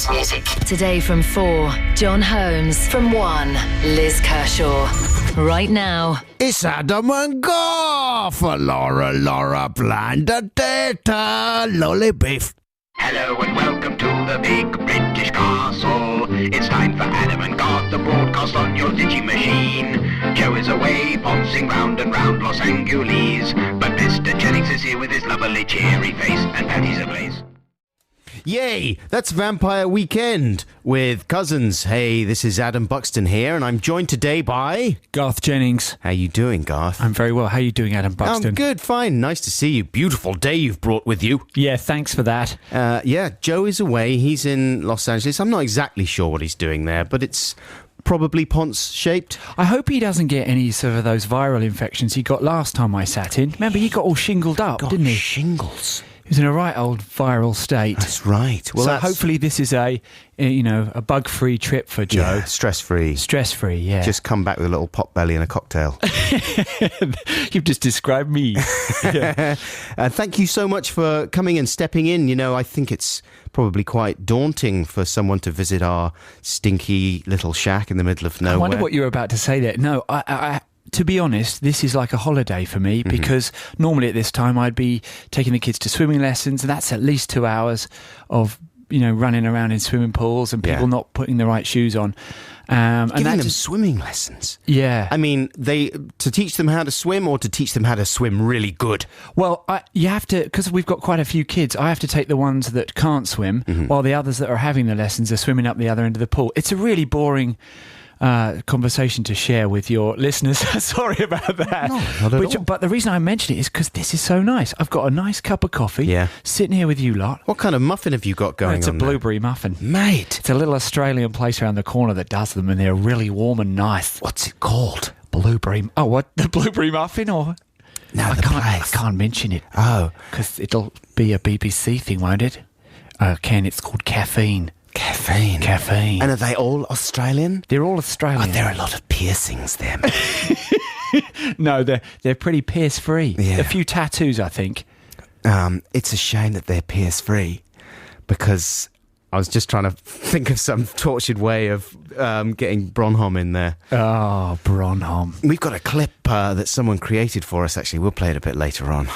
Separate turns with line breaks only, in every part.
Dance music.
Today from 4, John Holmes. From 1, Liz Kershaw. Right now,
it's Adam and Garth for Laura, blind data, lolly beef.
Hello and welcome to the big British castle. It's time for Adam and Garth to broadcast on your digi-machine. Joe is away, pouncing round and round Los Angeles. But Mr. Jennings is here with his lovely cheery face and panties ablaze.
Yay, that's Vampire Weekend with Cousins. Hey, this is Adam Buxton here, and I'm joined today by...
Garth Jennings.
How you doing, Garth?
I'm very well. How you doing, Adam Buxton?
I'm good, fine. Nice to see you. Beautiful day you've brought with you.
Yeah, thanks for that.
Yeah, Joe is away. He's in Los Angeles. I'm not exactly sure what he's doing there, but it's probably Ponce-shaped.
I hope he doesn't get any sort of those viral infections he got last time I sat in. Remember, he got all shingled up, didn't he?
Shingles.
He was in a right old viral state.
That's right. Well,
so hopefully this is a bug-free trip for Joe.
Yeah, stress-free.
Stress-free, yeah.
Just come back with a little pot belly and a cocktail.
You've just described me. Yeah.
Thank you so much for coming and stepping in. You know, I think it's probably quite daunting for someone to visit our stinky little shack in the middle of nowhere.
I wonder what you were about to say there. No, I to be honest, this is like a holiday for me because normally at this time I'd be taking the kids to swimming lessons, and that's at least 2 hours of, running around in swimming pools and people not putting the right shoes on.
Giving them swimming lessons.
Yeah.
I mean, to teach them how to swim or to teach them how to swim really good?
Well, you have to, because we've got quite a few kids, I have to take the ones that can't swim while the others that are having the lessons are swimming up the other end of the pool. It's a really boring conversation to share with your listeners. Sorry about that.
No, not at all.
But the reason I mention it is because this is so nice. I've got a nice cup of coffee sitting here with you lot.
What kind of muffin have you got going on?
It's a blueberry muffin.
Mate.
It's a little Australian place around the corner that does them, and they're really warm and nice.
What's it called?
Blueberry. Oh, what? The blueberry muffin? Or
no,
I can't mention it.
Oh.
Because it'll be a BBC thing, won't it? It's called Caffeine.
Caffeine. And are they all Australian?
They're all Australian.
Oh, there are a lot of piercings there, mate.
No, they're pretty pierce-free.
Yeah.
A few tattoos, I think.
It's a shame that they're pierce-free because I was just trying to think of some tortured way of getting Bronholm in there.
Oh, Bronholm.
We've got a clip that someone created for us, actually. We'll play it a bit later on.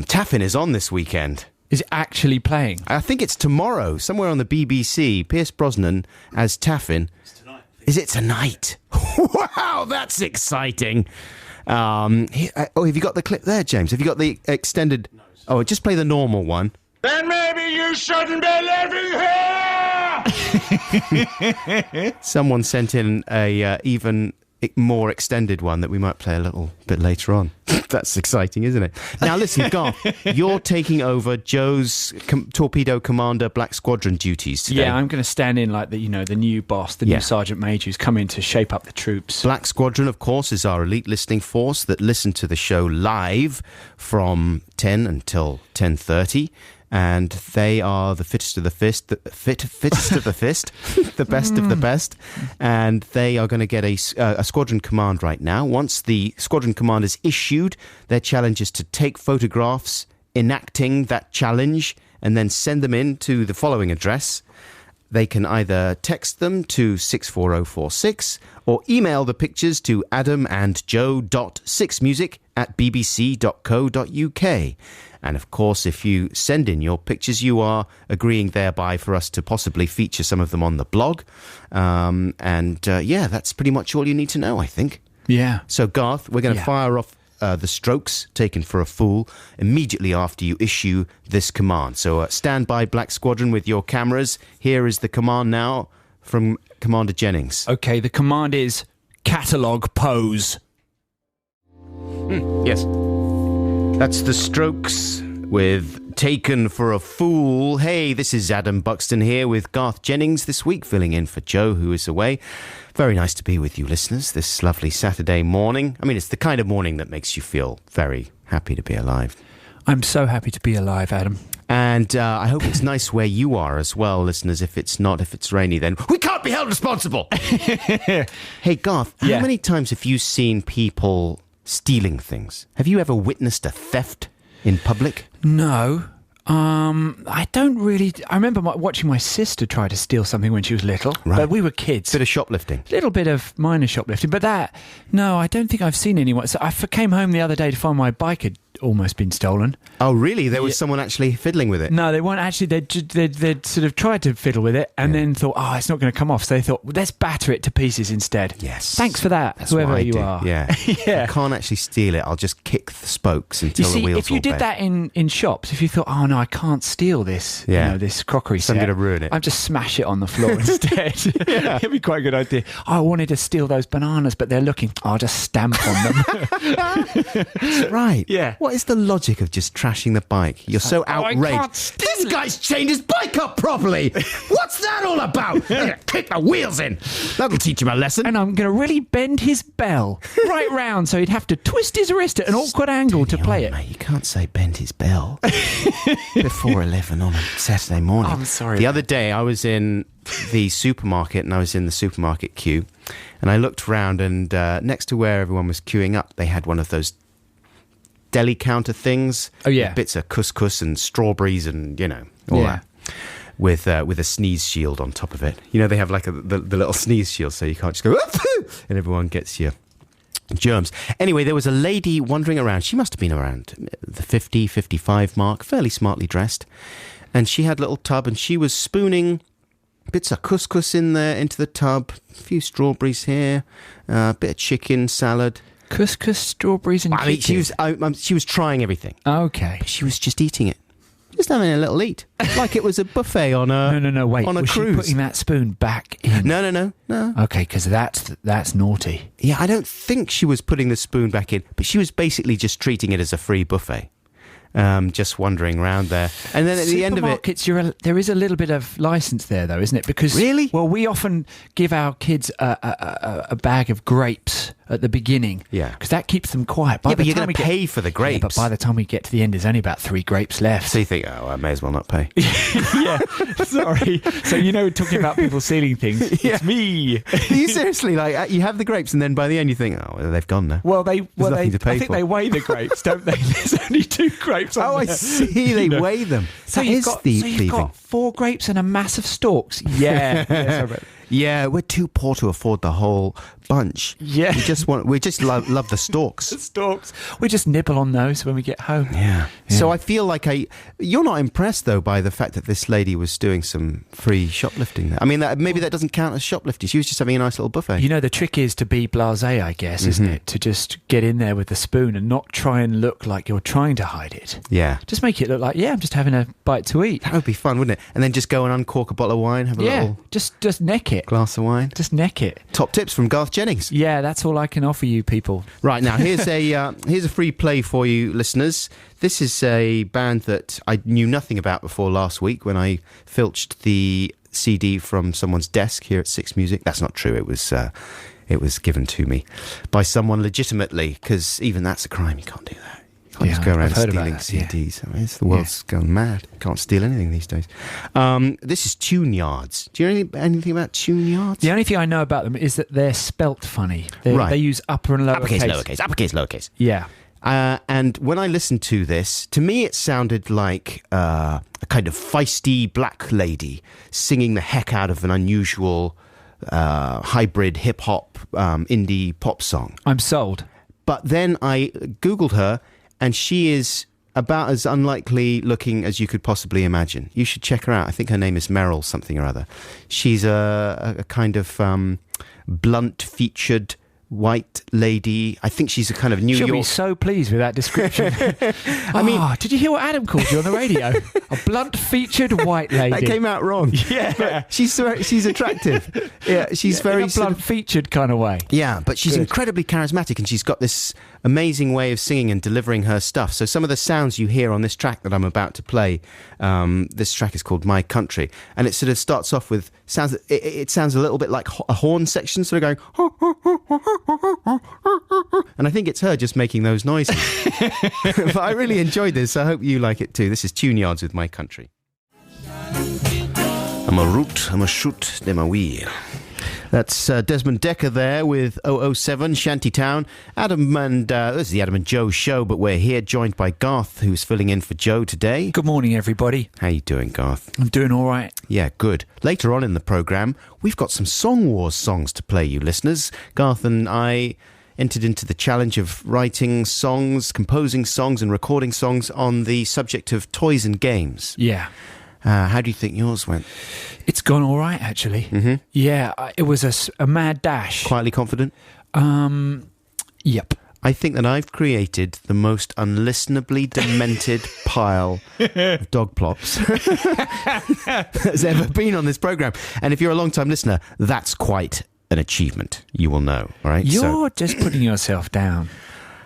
Taffin is on this weekend.
Is it actually playing?
I think it's tomorrow, somewhere on the BBC. Pierce Brosnan as Taffin. It's tonight. Is it tonight? Wow, that's exciting. Have you got the clip there, James? Have you got the extended... No, just play the normal one.
Then maybe you shouldn't be living here!
Someone sent in a even more extended one that we might play a little bit later on. That's exciting, isn't it? Now listen, Garth, you're taking over Joe's Torpedo Commander Black Squadron duties today.
Yeah, I'm going to stand in like the new boss, the new Sergeant Major who's come in to shape up the troops.
Black Squadron, of course, is our elite listening force that listen to the show live from 10 until 10:30. And they are the fittest of the fist, fittest of the fist, the best of the best. And they are going to get a squadron command right now. Once the squadron command is issued, their challenge is to take photographs enacting that challenge and then send them in to the following address. They can either text them to 64046 or email the pictures to adamandjoe.6music@bbc.co.uk. And of course, if you send in your pictures, you are agreeing thereby for us to possibly feature some of them on the blog. That's pretty much all you need to know, I think.
Yeah.
So, Garth, we're going to fire off the Strokes, Taken for a Fool, immediately after you issue this command. So stand by, Black Squadron, with your cameras. Here is the command now from Commander Jennings.
Okay, the command is catalogue pose.
Yes. That's the Strokes with Taken for a Fool. Hey, this is Adam Buxton here with Garth Jennings this week, filling in for Joe, who is away. Very nice to be with you, listeners, this lovely Saturday morning. I mean, it's the kind of morning that makes you feel very happy to be alive.
I'm so happy to be alive, Adam.
And I hope it's nice where you are as well, listeners. If it's rainy, then we can't be held responsible. Hey, Garth, how many times have you seen people stealing things? Have you ever witnessed a theft in public?
No. I don't really. I remember watching my sister try to steal something when she was little,
Right.
but we were kids.
Bit of shoplifting.
Little bit of minor shoplifting, but no, I don't think I've seen anyone. So I came home the other day to find my bike had almost been stolen.
Oh, really? There was someone actually fiddling with it?
No, they weren't actually. They'd sort of tried to fiddle with it and then thought, oh, it's not going to come off. So they thought, well, let's batter it to pieces instead.
Yes.
Thanks for that,
That's
whoever
what I
you
do.
are.
Yeah.
Yeah.
I can't actually steal it. I'll just kick the spokes
You
until the
see,
wheels
if you
all
did
bend.
that in shops, if you thought, oh no, I can't steal this,
Yeah.
this crockery
So I'm
set,
gonna ruin it.
I'd just smash it on the floor instead. It'd be quite a good idea. I wanted to steal those bananas, but they're looking. I'll just stamp on them.
That's right.
Yeah.
What is the logic of just trashing the bike? You're so
I
outraged.
can't steal
This guy's chained his bike up properly. What's that all about? I'm gonna kick the wheels in. That'll teach him a lesson.
And I'm going to really bend his bell right round so he'd have to twist his wrist at an awkward angle to play it.
Mate, you can't say bend his bell before 11 on a Saturday morning.
I'm sorry,
The
mate.
other day I was in the supermarket and I was in the supermarket queue and I looked round and next to where everyone was queuing up, they had one of those deli counter things.
Oh, yeah.
With bits of couscous and strawberries and, all
Yeah.
that. With a sneeze shield on top of it. They have like the little sneeze shield so you can't just go, and everyone gets your germs. Anyway, there was a lady wandering around. She must have been around the 50, 55 mark, fairly smartly dressed. And she had a little tub and she was spooning bits of couscous in there into the tub, a few strawberries here, a bit of chicken salad.
Couscous, strawberries and
I mean,
chicken.
she was trying everything.
Okay.
She was just eating it. Just having a little eat. Like it was a buffet on a
No, wait.
on a
Was
cruise.
she putting that spoon back in?
No.
Okay, because that's naughty.
Yeah, I don't think she was putting the spoon back in, but she was basically just treating it as a free buffet. Just wandering around there. And then at the end of it...
Supermarkets, there is a little bit of license there, though, isn't it? Because
Really?
Well, we often give our kids a bag of grapes at the beginning.
Yeah.
Because that keeps them quiet.
Yeah, but you're going to pay for the grapes.
Yeah, but by the time we get to the end, there's only about 3 grapes left.
So you think, oh, I may as well not pay.
Yeah, sorry. So, talking about people stealing things, it's me.
You seriously, you have the grapes and then by the end you think, oh, well, they've gone now.
Well,
nothing to pay
I think
for.
they weigh the grapes, don't they? There's only 2 grapes on
Oh, I
there.
see. They weigh them.
So
That
you've
is
got,
thieving.
you've got 4 grapes and a mass of stalks. Yeah.
Yeah, we're too poor to afford the whole bunch.
Yeah.
We just love the stalks.
Stalks. We just nibble on those when we get home.
Yeah. So I feel like you're not impressed though by the fact that this lady was doing some free shoplifting there. I mean, maybe that doesn't count as shoplifting. She was just having a nice little buffet.
The trick is to be blasé, I guess, isn't it? To just get in there with the spoon and not try and look like you're trying to hide it.
Yeah.
Just make it look like, I'm just having a bite to eat.
That would be fun, wouldn't it? And then just go and uncork a bottle of wine, have a little
just neck it.
glass of wine.
Just neck it.
Top tips from Garth Jennings.
Yeah, that's all I can offer you people.
Right, now here's a free play for you listeners. This is a band that I knew nothing about before last week when I filched the CD from someone's desk here at Six Music. That's not true. It was given to me by someone legitimately, because even that's a crime. You can't do that. You can't just go around
I've heard
stealing
about that, yeah.
CDs. I mean, the world's gone mad. Can't steal anything these days. This is Tune Yards. Do you know anything about Tune Yards?
The only thing I know about them is that they're spelt funny.
Right.
They use upper and lower
Uppercase,
case.
lowercase, lowercase.
Yeah.
And when I listened to this, to me it sounded like a kind of feisty black lady singing the heck out of an unusual hybrid hip-hop indie pop song.
I'm sold.
But then I Googled her, and she is about as unlikely looking as you could possibly imagine. You should check her out. I think her name is Meryl something or other. She's a kind of blunt-featured white lady. I think she's a kind of New
She'll be
York...
so pleased with that description. I mean, did you hear what Adam called you on the radio? A blunt-featured white lady.
That came out wrong.
Yeah.
But she's attractive. Yeah, she's very
in a
sort of-
blunt-featured kind of way.
Yeah, but she's incredibly charismatic, and she's got this amazing way of singing and delivering her stuff. So some of the sounds you hear on this track that I'm about to play, this track is called My Country, and it sort of starts off with sounds. It sounds a little bit like a horn section, sort of going, and I think it's her just making those noises. But I really enjoyed this. I hope you like it too. This is Tune Yards with My Country. I'm a root, I'm a shoot, de ma wheel. That's Desmond Decker there with 007 Shantytown. Adam and this is the Adam and Joe show, but we're here joined by Garth, who's filling in for Joe today.
Good morning, everybody.
How you doing, Garth?
I'm doing all right.
Yeah, good. Later on in the programme, we've got some Song Wars songs to play, you listeners. Garth and I entered into the challenge of writing songs, composing songs and recording songs on the subject of toys and games.
Yeah.
How do you think yours went?
It's gone all right, actually.
Mm-hmm.
Yeah, it was a mad dash.
Quietly confident?
Yep.
I think that I've created the most unlistenably demented pile of dog plops that's ever been on this programme. And if you're a long-time listener, that's quite an achievement, you will know, right?
You're just putting yourself down.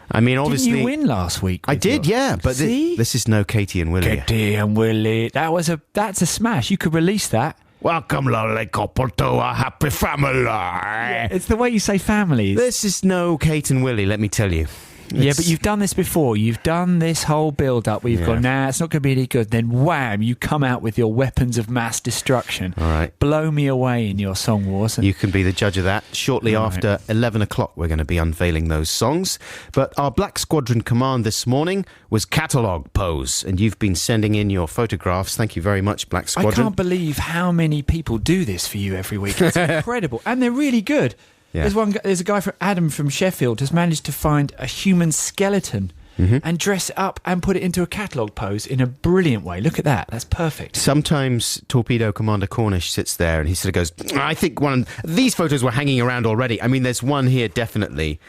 I mean, obviously...
Didn't you win last week?
I did, yeah, but this is no Katie and Willie.
Katie and Willie. That's a smash. You could release that.
Welcome, lovely couple, to a happy family.
Yeah, it's the way you say families.
This is no Kate and Willie, let me tell you.
Yeah, but you've done this before. You've done this whole build-up where you've gone, nah, it's not going to be any good. Then wham, you come out with your weapons of mass destruction.
All right.
Blow me away in your Song Wars.
You can be the judge of that. Shortly after 11 o'clock, we're going to be unveiling those songs. But our Black Squadron command this morning was Catalogue Pose. And you've been sending in your photographs. Thank you very much, Black Squadron.
I can't believe how many people do this for you every week. It's incredible. And they're really good.
Yeah.
There's a guy from Adam from Sheffield has managed to find a human skeleton and dress it up and put it into a catalogue pose in a brilliant way. Look at that. That's perfect.
Sometimes Torpedo Commander Cornish sits there and he sort of goes, I think these photos were hanging around already. I mean, there's one here definitely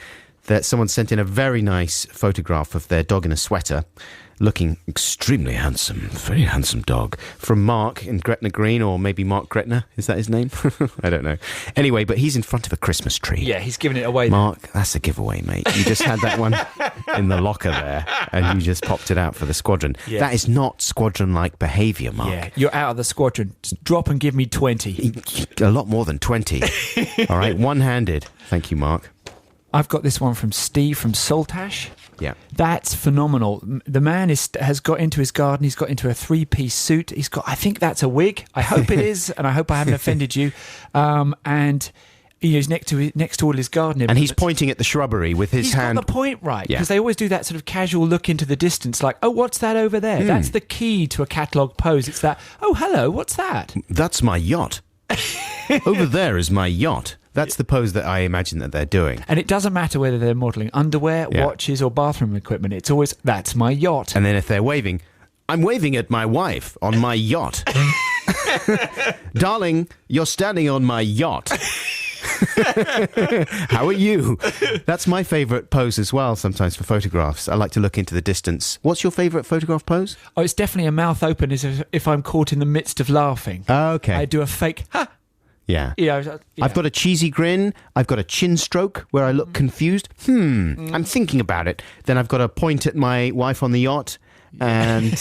that someone sent in a very nice photograph of their dog in a sweater, looking extremely handsome, very handsome dog, from Mark in Gretna Green, or maybe Mark Gretna, is that his name? I don't know. Anyway, but he's in front of a Christmas tree.
Yeah, he's giving it away.
Mark, that's a giveaway, mate. You just had that one in the locker there, and you just popped it out for the squadron.
Yeah.
That is not squadron-like behaviour, Mark.
Yeah, you're out of the squadron. Just drop and give me 20.
A lot more than 20. All right, one-handed. Thank you, Mark.
I've got this one from Steve from Saltash.
Yeah.
That's phenomenal. The man has got into his garden. He's got into a three-piece suit. I think that's a wig. I hope it is, and I hope I haven't offended you. And he's next to all his garden.
And he's pointing at the shrubbery with his hand.
He's got the point right,
Yeah.
because they always do that sort of casual look into the distance, like, oh, what's that over there? That's the key to a catalogue pose. It's that, oh, hello, what's that?
That's my yacht. Over there is my yacht. That's the pose that I imagine that they're doing.
And it doesn't matter whether they're modelling underwear,
Yeah.
watches, or bathroom equipment. It's always, that's my yacht.
And then if they're waving, I'm waving at my wife on my yacht. Darling, you're standing on my yacht. How are you? That's my favourite pose as well, sometimes for photographs. I like to look into the distance. What's your favourite photograph pose?
Oh, it's definitely a mouth open as if I'm caught in the midst of laughing.
Okay.
I do a fake, ha!
Yeah.
Yeah.
I've got a cheesy grin. I've got a chin stroke where I look confused. I'm thinking about it. Then I've got a point at my wife on the yacht. And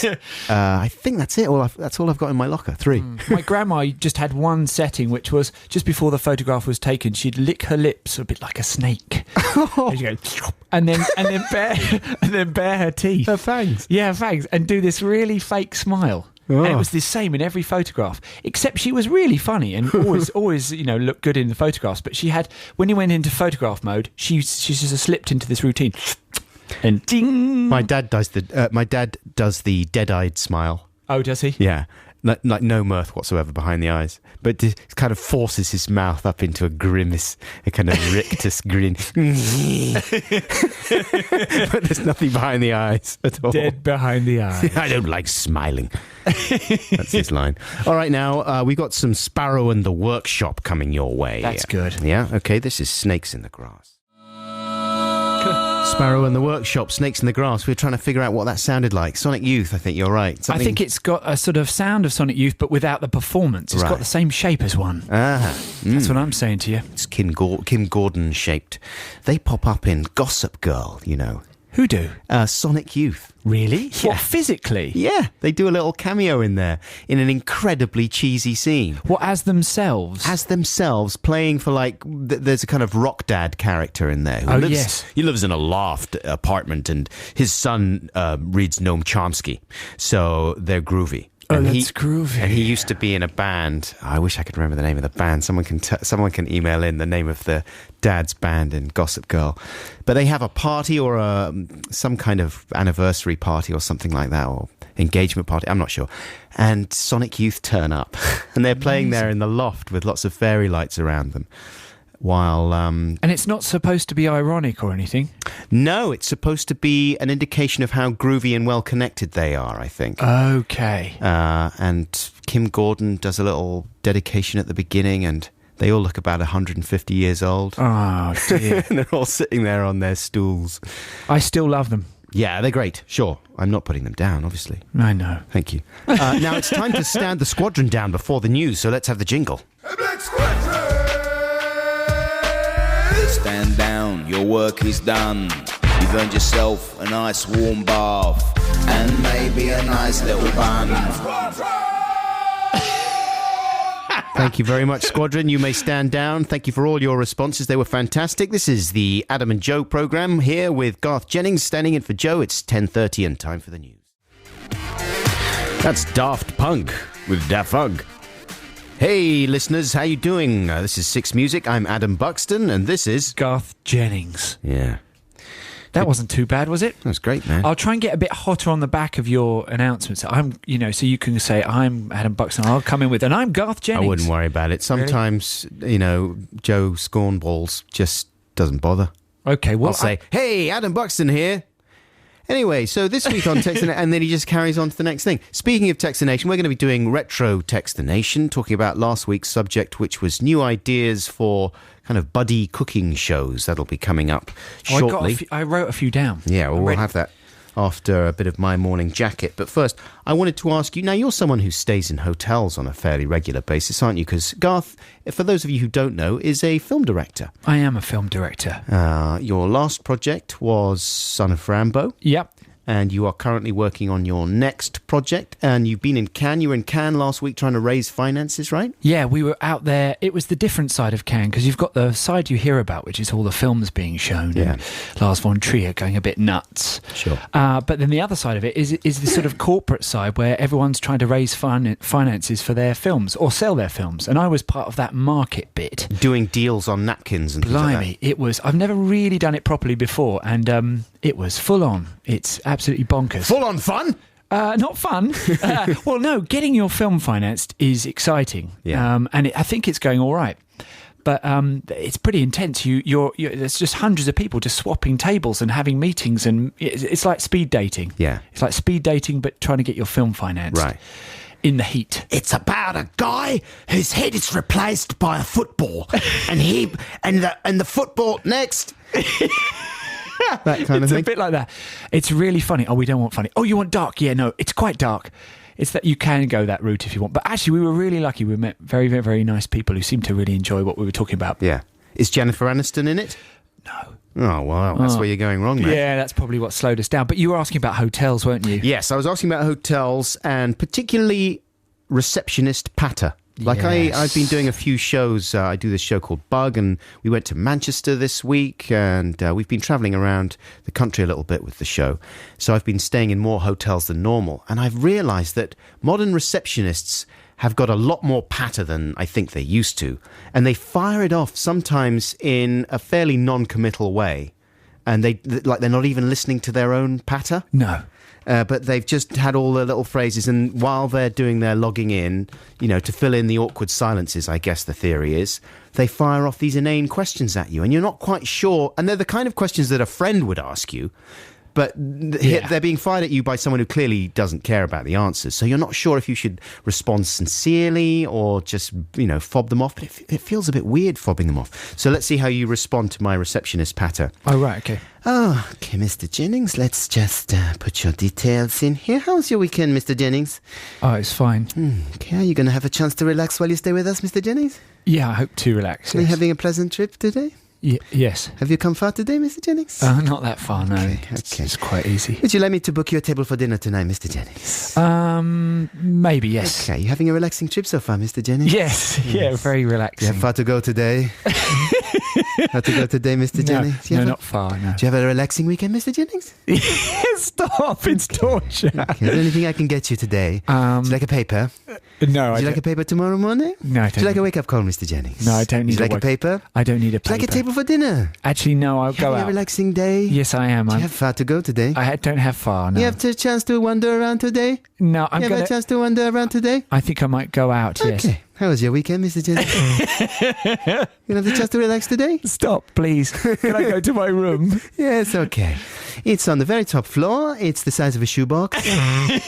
I think that's it. That's all I've got in my locker. 3.
My grandma just had one setting, which was just before the photograph was taken, she'd lick her lips a bit like a snake. And she'd go, and then bare her teeth.
Her fangs.
Yeah, fangs. And do this really fake smile.
Oh.
And it was the same in every photograph, except she was really funny and always, looked good in the photographs. But she had, when you went into photograph mode, she just slipped into this routine. And ding.
My dad does the dead-eyed smile.
Oh, does he?
Yeah. Like no mirth whatsoever behind the eyes, but it kind of forces his mouth up into a grimace, a kind of rictus grin. But there's nothing behind the eyes at all.
Dead behind the eyes.
I don't like smiling. That's his line. All right, now we've got some Sparrow and the Workshop coming your way.
That's good.
Yeah, okay, this is Snakes in the Grass. Sparrow and the Workshop, Snakes in the Grass. We're trying to figure out what that sounded like. Sonic Youth, I think you're right.
I think it's got a sort of sound of Sonic Youth, but without the performance. It's
Right.
got the same shape as one. That's what I'm saying to you.
It's Kim Gordon shaped. They pop up in Gossip Girl, you know.
Who do?
Sonic Youth.
Really?
Yeah.
What, physically?
Yeah, they do a little cameo in there in an incredibly cheesy scene.
What, as themselves?
As themselves, playing for there's a kind of rock dad character in there.
Oh, yes.
He lives in a loft apartment and his son reads Noam Chomsky. So they're groovy.
Oh,
And
that's groovy.
And he used to be in a band. I wish I could remember the name of the band. Someone can email in the name of the dad's band in Gossip Girl. But they have a party or some kind of anniversary party or something like that, or engagement party. I'm not sure. And Sonic Youth turn up, and they're playing there in the loft with lots of fairy lights around them. While
and it's not supposed to be ironic or anything.
no, it's supposed to be an indication of how groovy and well connected they are, I think.
Okay.
And Kim Gordon does a little dedication at the beginning, and they all look about 150 years old.
Oh, dear.
And they're all sitting there on their stools.
I still love them.
Yeah, they're great. Sure. I'm not putting them down, obviously.
I know.
Thank you. Now it's time to stand the squadron down before the news, so let's have the jingle.
Black Squadron! Stand down, your work is done. You've earned yourself a nice warm bath and maybe a nice little bun.
Thank you very much, Squadron. You may stand down. Thank you for all your responses. They were fantastic. This is the Adam and Joe programme here with Garth Jennings standing in for Joe. It's 10:30 and time for the news. That's Daft Punk with Daft Punk. Hey, listeners, how you doing? This is Six Music. I'm Adam Buxton, and this is...
Garth Jennings.
Yeah,
That wasn't too bad, was it?
that was great, man.
I'll try and get a bit hotter on the back of your announcements. So you can say, I'm Adam Buxton. I'll come in with, and I'm Garth Jennings.
I wouldn't worry about it. Sometimes, Joe Scornballs just doesn't bother.
Okay, well,
I'll say, hey, Adam Buxton here. Anyway, so this week on Text the Nation, and then he just carries on to the next thing. Speaking of Text the Nation, we're going to be doing Retro Text the Nation, talking about last week's subject, which was new ideas for kind of buddy cooking shows. That'll be coming up shortly.
I wrote a few down.
Yeah, well, we'll have that after a bit of My Morning Jacket. But first, I wanted to ask you, now you're someone who stays in hotels on a fairly regular basis, aren't you? Because Garth, for those of you who don't know, is a film director.
I am a film director.
Your last project was Son of Rambo.
Yep.
And you are currently working on your next project. And you've been in Cannes. You were in Cannes last week trying to raise finances, right?
Yeah, we were out there. It was the different side of Cannes, because you've got the side you hear about, which is all the films being shown,
Yeah.
and Lars von Trier going a bit nuts.
Sure.
But then the other side of it is the sort of corporate side, where everyone's trying to raise finances for their films or sell their films. And I was part of that market bit.
Doing deals on napkins and things like
Blimey, it was. I've never really done it properly before, and it was full on. It's absolutely bonkers.
Full on fun?
Not fun. Well, no, getting your film financed is exciting.
Yeah.
And I think it's going all right. But it's pretty intense. There's just hundreds of people just swapping tables and having meetings, and it's like speed dating.
Yeah.
It's like speed dating, but trying to get your film financed.
Right.
In the heat.
It's about a guy whose head is replaced by a football, and the football next.
That kind of
It's
thing.
a bit like that. It's really funny. Oh, we don't want funny. Oh, you want dark? Yeah, no, it's quite dark. It's that you can go that route if you want. But actually, we were really lucky. We met very, very, very nice people who seemed to really enjoy what we were talking about.
Yeah. Is Jennifer Aniston in it?
No.
Oh, well, that's where you're going wrong, man.
Yeah, that's probably what slowed us down. But you were asking about hotels, weren't you?
Yes, I was asking about hotels and particularly receptionist patter. Like
Yes.
I've been doing a few shows. I do this show called Bug, and we went to Manchester this week, and we've been travelling around the country a little bit with the show. So I've been staying in more hotels than normal, and I've realised that modern receptionists have got a lot more patter than I think they used to, and they fire it off sometimes in a fairly non-committal way, and they're not even listening to their own patter.
No.
But they've just had all the little phrases, and while they're doing their logging in, to fill in the awkward silences, I guess the theory is, they fire off these inane questions at you, and you're not quite sure, and they're the kind of questions that a friend would ask you, but they're being fired at you by someone who clearly doesn't care about the answers, so you're not sure if you should respond sincerely or just, fob them off, but it feels a bit weird fobbing them off. So let's see how you respond to my receptionist patter.
Oh, right, okay.
Oh, okay, Mr. Jennings, let's just put your details in here. How was your weekend, Mr. Jennings?
Oh, it's fine.
Okay, are you going to have a chance to relax while you stay with us, Mr. Jennings?
Yeah, I hope to relax.
Are you
Yes.
having a pleasant trip today?
Yes.
Have you come far today, Mr. Jennings?
Not that far, no.
Okay.
It's quite easy.
Would you like me to book you a table for dinner tonight, Mr. Jennings?
Maybe, yes.
Okay, you having a relaxing trip so far, Mr. Jennings?
Yes, yeah, very
Do
relaxing.
you have far to go today? Far to go today, Mr. Jennings?
No, not far, no.
Do you have a relaxing weekend, Mr. Jennings?
Stop, it's torture.
Okay, is there anything I can get you today? Would you like a paper?
No,
Would you like a paper tomorrow morning?
No, I
Would you
don't.
like a wake-up call, Mr. Jennings?
No, I don't need
Would you like a
wake-
paper?
I don't need a
Would you
paper.
like a table for dinner?
Actually, no, I'll go
Having a
out.
relaxing day?
Yes, I am.
Do you have far to go today?
I don't have far, no.
You have a chance to wander around today?
No, I'm
You have
going
a chance to wander around today?
I think I might go out, yes.
Okay. How was your weekend, Mr. Jennings? You have the chance to relax today?
Stop, please. Can I go to my room?
Yes, okay. It's on the very top floor. It's the size of a shoebox.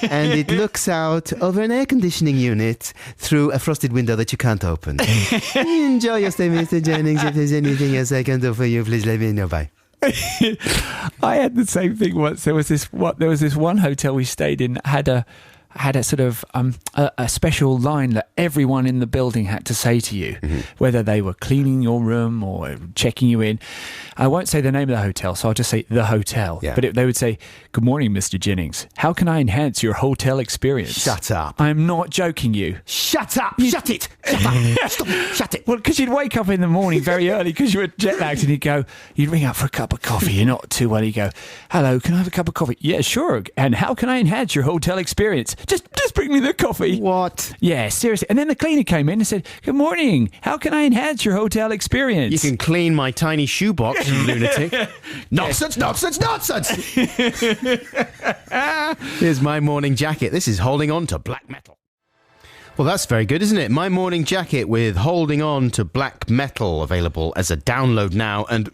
And it looks out over an air conditioning unit through a frosted window that you can't open. Enjoy your stay, Mr. Jennings. If there's anything else I can do for you, please let me know. Bye.
I had the same thing once. There was this one hotel we stayed in had a sort of a special line that everyone in the building had to say to you, whether they were cleaning your room or checking you in. I won't say the name of the hotel, so I'll just say the hotel.
Yeah.
But they would say, "Good morning, Mr. Jennings. How can I enhance your hotel experience?"
Shut up.
I'm not joking you.
Shut up. Shut it. Shut up. Stop. Shut it.
Well, because you'd wake up in the morning very early because you were jet lagged, and you'd ring up for a cup of coffee. You're not too well. You go, "Hello, can I have a cup of coffee?" "Yeah, sure. And how can I enhance your hotel experience?" Just bring me the coffee.
What?
Yeah, seriously. And then the cleaner came in and said, "Good morning. How can I enhance your hotel experience?"
You can clean my tiny shoebox, you lunatic. Nonsense, nonsense, nonsense! Here's My Morning Jacket. This is Holding On to Black Metal. Well, that's very good, isn't it? My Morning Jacket with Holding On to Black Metal, available as a download now and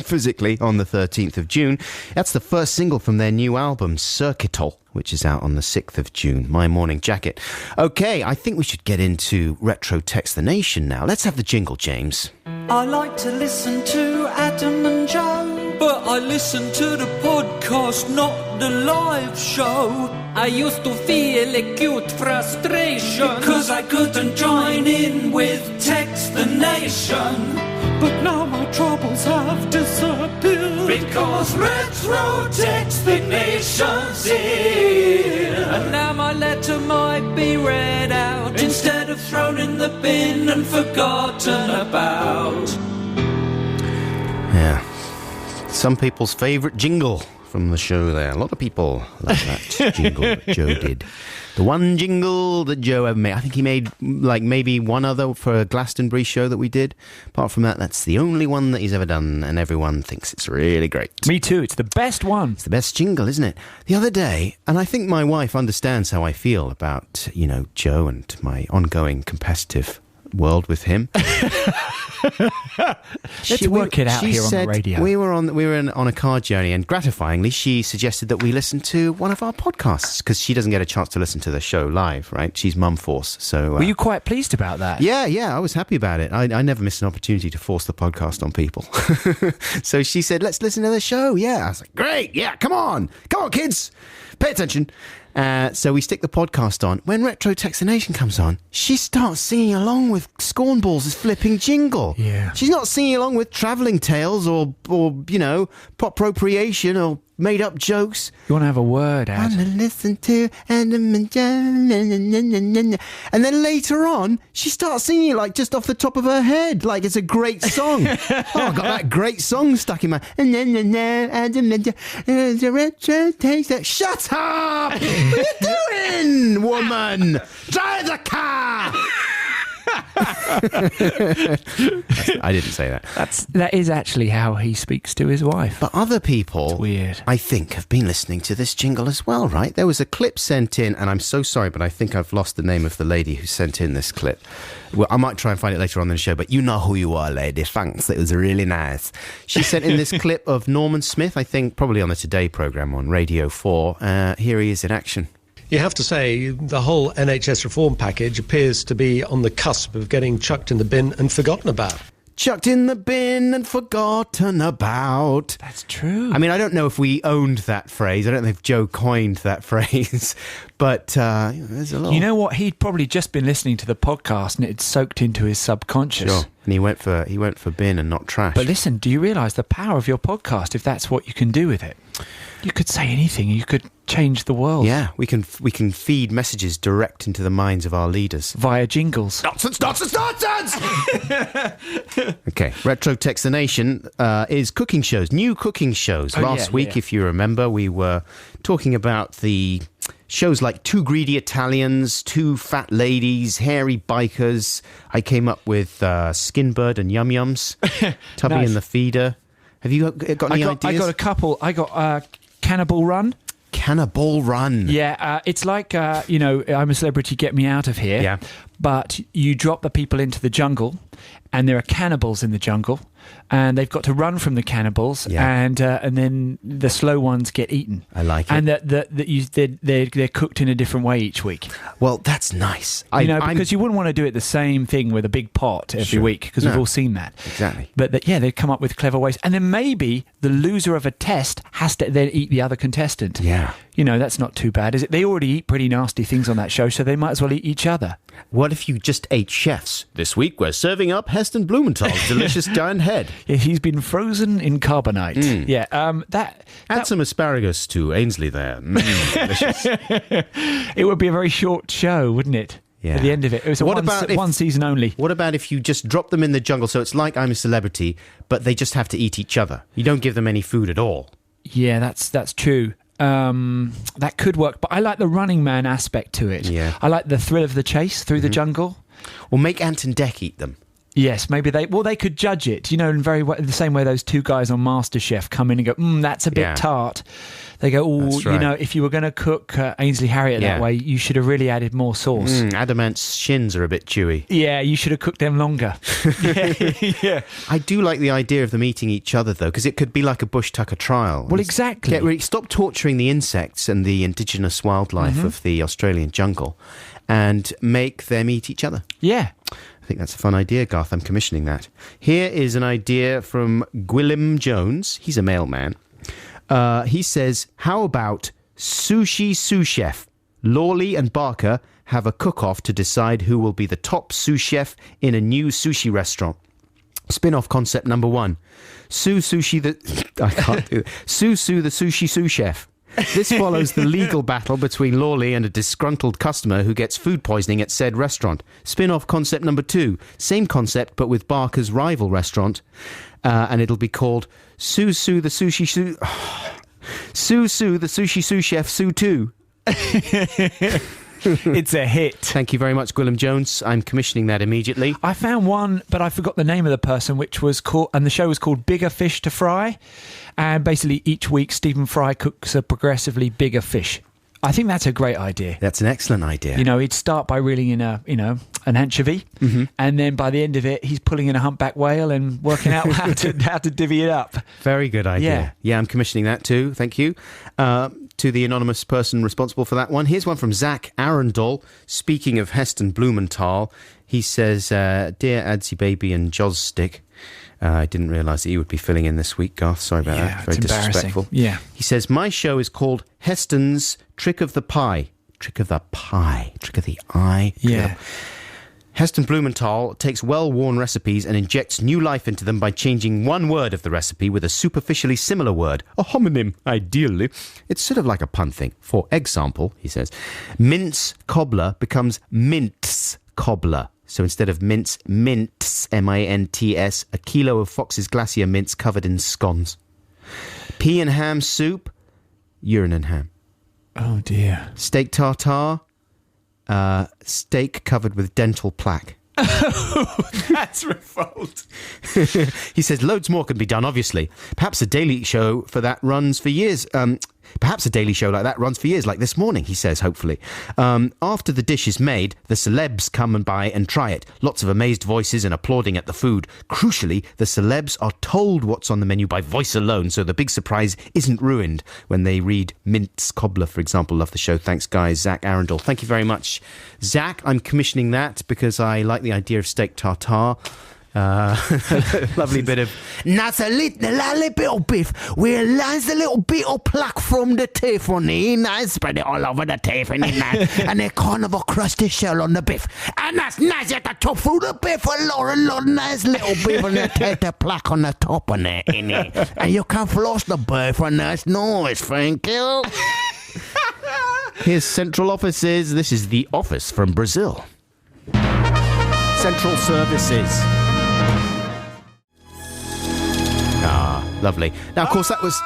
physically on the 13th of June. That's the first single from their new album, Circuital, which is out on the 6th of June. My Morning Jacket. Okay, I think we should get into Retro Text the Nation now. Let's have the jingle, James.
I like to listen to Adam and Joe, but I listen to the podcast, not the live show. I used to feel acute frustration because I couldn't join in with Text the Nation. But now my troubles have disappeared because Retro Text the Nation's here. And now my letter might be read out instead of thrown in the bin and forgotten about.
Yeah. Some people's favourite jingle from the show there. A lot of people like that jingle that Joe did. The one jingle that Joe ever made. I think he made like maybe one other for a Glastonbury show that we did. Apart from that, that's the only one that he's ever done, and everyone thinks it's really great.
Me too. It's the best one.
It's the best jingle, isn't it? The other day, and I think my wife understands how I feel about, Joe and my ongoing competitive world with him.
Let's work it out here on the radio.
We were on a car journey, and gratifyingly, she suggested that we listen to one of our podcasts because she doesn't get a chance to listen to the show live, right? She's mum force, so.
Were you quite pleased about that?
Yeah, I was happy about it. I never miss an opportunity to force the podcast on people. So she said, "Let's listen to the show." Yeah, I was like, "Great, yeah, come on, kids, pay attention." So we stick the podcast on. When Retro Text the Nation comes on, she starts singing along with Scornballs' flipping jingle.
Yeah.
She's not singing along with Travelling Tales or pop-propriation or made-up jokes.
You want to have a word, Ad?
Wanna listen to and then later on she starts singing like just off the top of her head, like it's a great song. I got that great song stuck in my. Shut up! What are you doing, woman? Drive the car. I didn't say that.
That is actually how he speaks to his wife.
But other people,
It's weird.
I think, have been listening to this jingle as well, right? There was a clip sent in, and I'm so sorry, but I think I've lost the name of the lady who sent in this clip. Well, I might try and find it later on in the show, but you know who you are, lady. Thanks. It was really nice. She sent in this clip of Norman Smith, I think, probably on the Today programme on Radio 4. Here he is in action.
You have to say, the whole NHS reform package appears to be on the cusp of getting chucked in the bin and forgotten about.
chucked in the bin and forgotten about.
That's true.
I mean, I don't know if we owned that phrase. I don't know if Joe coined that phrase, but there's a lot.
You know what? He'd probably just been listening to the podcast and it soaked into his subconscious.
Sure. And he went for bin and not trash.
But listen, do you realise the power of your podcast if that's what you can do with it? You could say anything. You could change the world.
Yeah, we can feed messages direct into the minds of our leaders.
Via jingles.
Nonsense! Okay, Retro Text the Nation is cooking shows, new cooking shows. Last week, if you remember, we were talking about the shows like Two Greedy Italians, Two Fat Ladies, Hairy Bikers. I came up with Skinbird and Yum Yums, Tubby
Nice.
and the Feeder. Have you got any ideas?
I got a couple. I got Cannibal Run.
Cannibal Run.
Yeah, it's like, I'm a Celebrity, Get Me Out of Here.
Yeah.
But you drop the people into the jungle, and there are cannibals in the jungle, and they've got to run from the cannibals, and then the slow ones get eaten.
I like it.
And they're cooked in a different way each week.
Well, that's nice.
Because you wouldn't want to do it the same thing with a big pot every week, because we've all seen that.
Exactly.
But they come up with clever ways. And then maybe the loser of a test has to then eat the other contestant.
Yeah.
That's not too bad, is it? They already eat pretty nasty things on that show, so they might as well eat each other.
What if you just ate chefs? This week we're serving up Heston Blumenthal's delicious giant head.
Yeah, he's been frozen in carbonite. Yeah,
Add some asparagus to Ainsley there. Delicious.
It would be a very short show, wouldn't it?
Yeah.
At the end of it. It was one season only.
What about if you just drop them in the jungle, so it's like I'm a Celebrity, but they just have to eat each other? You don't give them any food at all.
Yeah, that's true. That could work, but I like the Running Man aspect to it.
Yeah.
I like the thrill of the chase through the jungle.
Or make Ant and Dec eat them.
Yes, maybe they could judge it, in the same way those two guys on MasterChef come in and go, that's a bit tart. They go,
That's right.
if you were going to cook Ainsley Harriott that way, you should have really added more sauce.
Adamant's shins are a bit chewy.
Yeah, you should have cooked them longer. Yeah.
I do like the idea of them eating each other, though, because it could be like a Bush Tucker trial.
Well, exactly.
Stop torturing the insects and the indigenous wildlife of the Australian jungle and make them eat each other.
Yeah.
I think that's a fun idea, Garth. I'm commissioning that. Here is an idea from Gwilym Jones. He's a mailman. He says, how about sushi sous chef? Lawley and Barker have a cook-off to decide who will be the top sous chef in a new sushi restaurant. Spin-off concept number 1. Sue the sushi sous chef. This follows the legal battle between Lawley and a disgruntled customer who gets food poisoning at said restaurant. Spin-off concept number 2. Same concept, but with Barker's rival restaurant. And it'll be called Sue the Sushi Sue... Sue the Sushi Sous Chef Sue 2.
It's a hit.
Thank you very much, Gwilym Jones. I'm commissioning that immediately.
I found one, but I forgot the name of the person, which was called, and the show was called Bigger Fish to Fry. And basically each week Stephen Fry cooks a progressively bigger fish. I think that's a great idea.
That's an excellent idea.
He'd start by reeling in an anchovy, and then by the end of it, he's pulling in a humpback whale and working out how to divvy it up.
Very good idea. Yeah, I'm commissioning that too. Thank you. To the anonymous person responsible for that one. Here's one from Zach Arundel. Speaking of Heston Blumenthal, he says, Dear Adsy Baby and Joz Stick, I didn't realise that you would be filling in this week, Garth. Sorry about that. Very disrespectful.
Yeah.
He says, my show is called Heston's Trick of the Pie. Trick of the Pie. Trick of the Eye.
Yeah.
Heston Blumenthal takes well-worn recipes and injects new life into them by changing one word of the recipe with a superficially similar word. A homonym, ideally. It's sort of like a pun thing. For example, he says, mince cobbler becomes mince cobbler. So instead of mince, mints, M-I-N-T-S, a kilo of Fox's Glacier mince covered in scones. Pea and ham soup, urine and ham.
Oh, dear.
Steak tartare, steak covered with dental plaque.
That's revolt.
He says loads more can be done, obviously. Perhaps a daily show for that runs for years. Perhaps a daily show like that runs for years, like this morning, he says, hopefully. After the dish is made, the celebs come and buy and try it. Lots of amazed voices and applauding at the food. Crucially, the celebs are told what's on the menu by voice alone, so the big surprise isn't ruined when they read mince cobbler, for example. Love the show. Thanks, guys. Zach Arundel. Thank you very much, Zach. I'm commissioning that because I like the idea of steak tartare. Lovely bit of...
That's a little biff. Where lies a little bit of plaque from the teeth on the inside. Spread it all over the teeth and and a kind of a crusty shell on the biff. And that's nice at the top through the biff. A lot nice little biff and they take the plaque on the top on it, innit? And you can floss the biff for a nice noise, thank you.
Here's central offices. This is the office from Brazil. Central services. Ah, lovely. Now, of course, that was...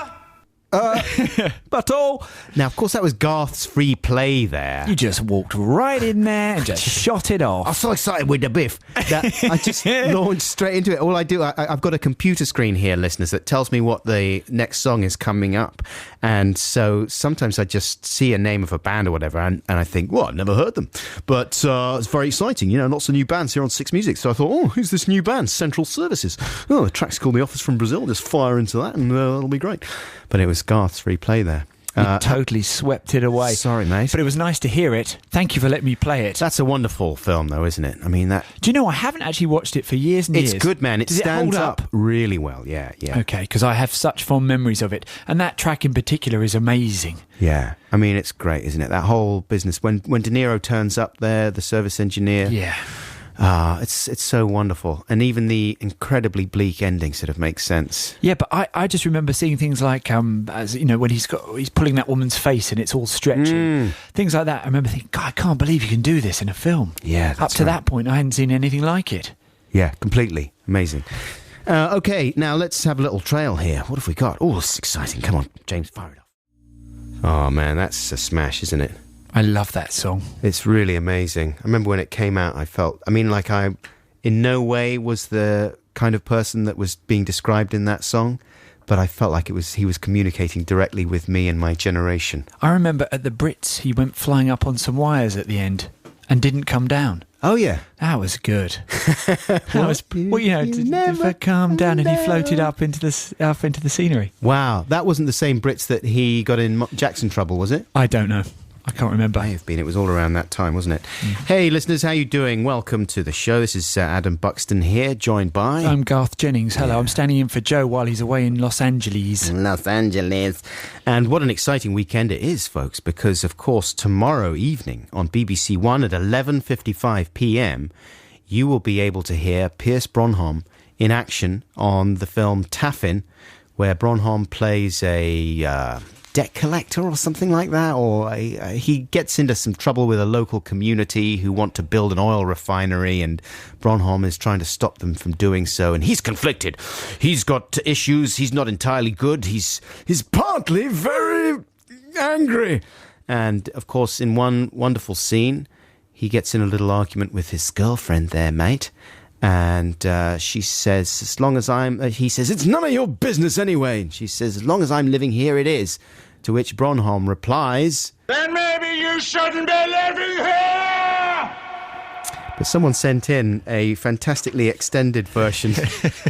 Now, of course, that was Garth's free play there.
You just walked right in there and just shot it off.
I'm so excited with the biff.
I just launched straight into it. All I do, I've got a computer screen here, listeners, that tells me what the next song is coming up. And so sometimes I just see a name of a band or whatever, and I think, well, I've never heard them. But it's very exciting. You know, lots of new bands here on Six Music. So I thought, oh, who's this new band? Central Services. Oh, the track's called The Office from Brazil. Just fire into that and it'll be great. But it was Garth's free play there.
You totally swept it away.
Sorry, mate.
But it was nice to hear it. Thank you for letting me play it.
That's a wonderful film, though, isn't it? I mean, that...
Do you know, I haven't actually watched it for years and years.
It's good, man. It
Does
stands
it hold
up really well. Yeah.
Okay, because I have such fond memories of it. And that track in particular is amazing.
Yeah. I mean, it's great, isn't it? That whole business. When De Niro turns up there, the service engineer...
Yeah.
It's so wonderful. And even the incredibly bleak ending sort of makes sense.
Yeah, but I just remember seeing things like, as you know, when he's pulling that woman's face and it's all stretching. Things like that. I remember thinking, God, I can't believe you can do this in a film.
Yeah,
Up to that point, I hadn't seen anything like it.
Yeah, completely. Amazing. Okay, now let's have a little trail here. What have we got? Oh, it's exciting. Come on, James, fire it up. Oh, man, that's a smash, isn't it?
I love that song.
It's really amazing. I remember when it came out, I in no way was the kind of person that was being described in that song, but I felt like he was communicating directly with me and my generation.
I remember at the Brits, he went flying up on some wires at the end and didn't come down.
Oh, yeah.
That was good. Never come down, and he floated up into the scenery.
Wow, that wasn't the same Brits that he got in Jackson trouble, was it?
I don't know. I can't remember.
May have been. It was all around that time, wasn't it? Hey, listeners, how you doing? Welcome to the show. This is Adam Buxton here, joined by...
I'm Garth Jennings. Hello. I'm standing in for Joe while he's away in Los Angeles.
Los Angeles. And what an exciting weekend it is, folks, because, of course, tomorrow evening on BBC One at 11:55 p.m, you will be able to hear Pierce Brosnan in action on the film Taffin, where Brosnan plays a... debt collector or something like that, or he gets into some trouble with a local community who want to build an oil refinery, and Brosnan is trying to stop them from doing so, and he's conflicted. He's got issues. He's not entirely good. He's partly very angry. And, of course, in one wonderful scene, he gets in a little argument with his girlfriend there, mate. And she says, as long as he says, it's none of your business anyway. And she says, as long as I'm living here, it is. To which Brosnan replies, then maybe you shouldn't be living here! But someone sent in a fantastically extended version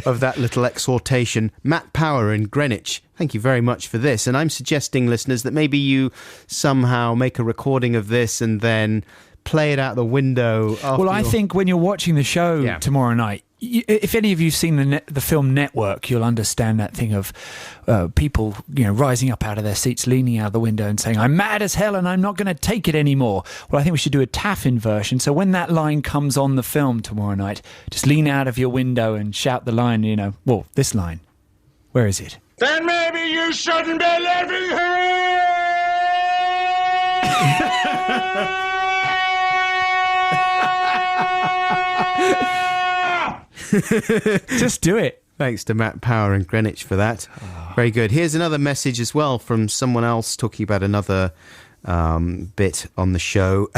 of that little exhortation. Matt Power in Greenwich. Thank you very much for this. And I'm suggesting, listeners, that maybe you somehow make a recording of this and then play it out the window.
Well, I think when you're watching the show tomorrow night, if any of you've seen the film Network, you'll understand that thing of people, rising up out of their seats, leaning out the window and saying, I'm mad as hell and I'm not going to take it anymore. Well, I think we should do a Taffin version. So when that line comes on the film tomorrow night, just lean out of your window and shout the line, this line. Where is it?
Then maybe you shouldn't be living here!
Just do it.
Thanks to Matt Power in Greenwich for that. Very good. Here's another message as well from someone else talking about another bit on the show.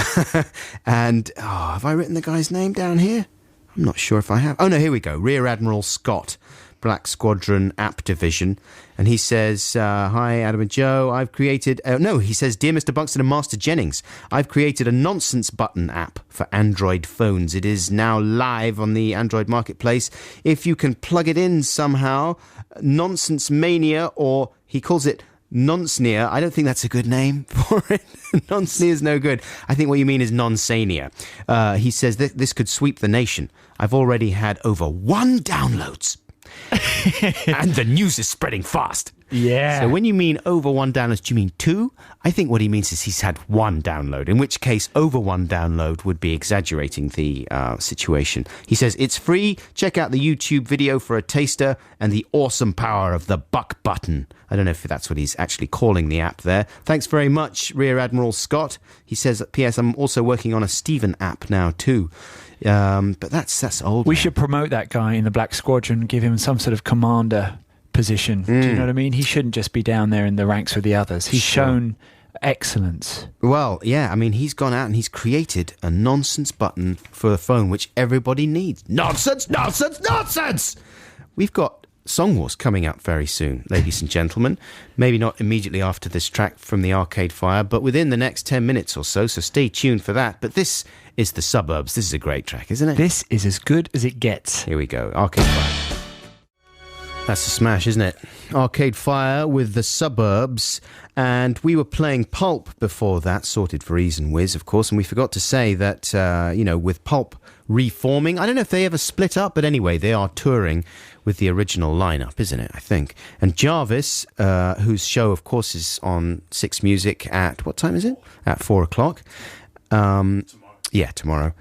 And have I written the guy's name down here? I'm not sure if I have. Oh no, here we go. Rear Admiral Scott, Black Squadron App Division. And he says, hi, Adam and Joe, I've created... he says, Dear Mr. Buxton and Master Jennings, I've created a nonsense button app for Android phones. It is now live on the Android marketplace. If you can plug it in somehow, Nonsense Mania, or he calls it Nonsneer, I don't think that's a good name for it. Nonsneer's no good. I think what you mean is nonsania. He says this could sweep the nation. I've already had over 1 downloads. And the news is spreading fast.
Yeah.
So when you mean over 1 download, do you mean 2? I think what he means is he's had 1 download, in which case over 1 download would be exaggerating the situation. He says, it's free. Check out the YouTube video for a taster and the awesome power of the buck button. I don't know if that's what he's actually calling the app there. Thanks very much, Rear Admiral Scott. He says, P.S. I'm also working on a Stephen app now too. But that's old.
We should promote that guy in the Black Squadron, give him some sort of commander position. Do you know what I mean? He shouldn't just be down there in the ranks with the others. He's shown excellence.
Well, yeah, I mean, he's gone out and he's created a nonsense button for the phone, which everybody needs. Nonsense, nonsense, nonsense! We've got Song Wars coming up very soon, ladies and gentlemen. Maybe not immediately after this track from the Arcade Fire, but within the next 10 minutes or so stay tuned for that. But this is The Suburbs. This is a great track, isn't it?
This is as good as it gets.
Here we go, Arcade Fire. That's a smash, isn't it? Arcade Fire with The Suburbs. And we were playing Pulp before that, Sorted for Ease and Whiz, of course. And we forgot to say that, with Pulp reforming, I don't know if they ever split up, but anyway, they are touring with the original lineup, isn't it, I think? And Jarvis, whose show, of course, is on Six Music at, what time is it? At 4 o'clock. Tomorrow. Yeah, tomorrow.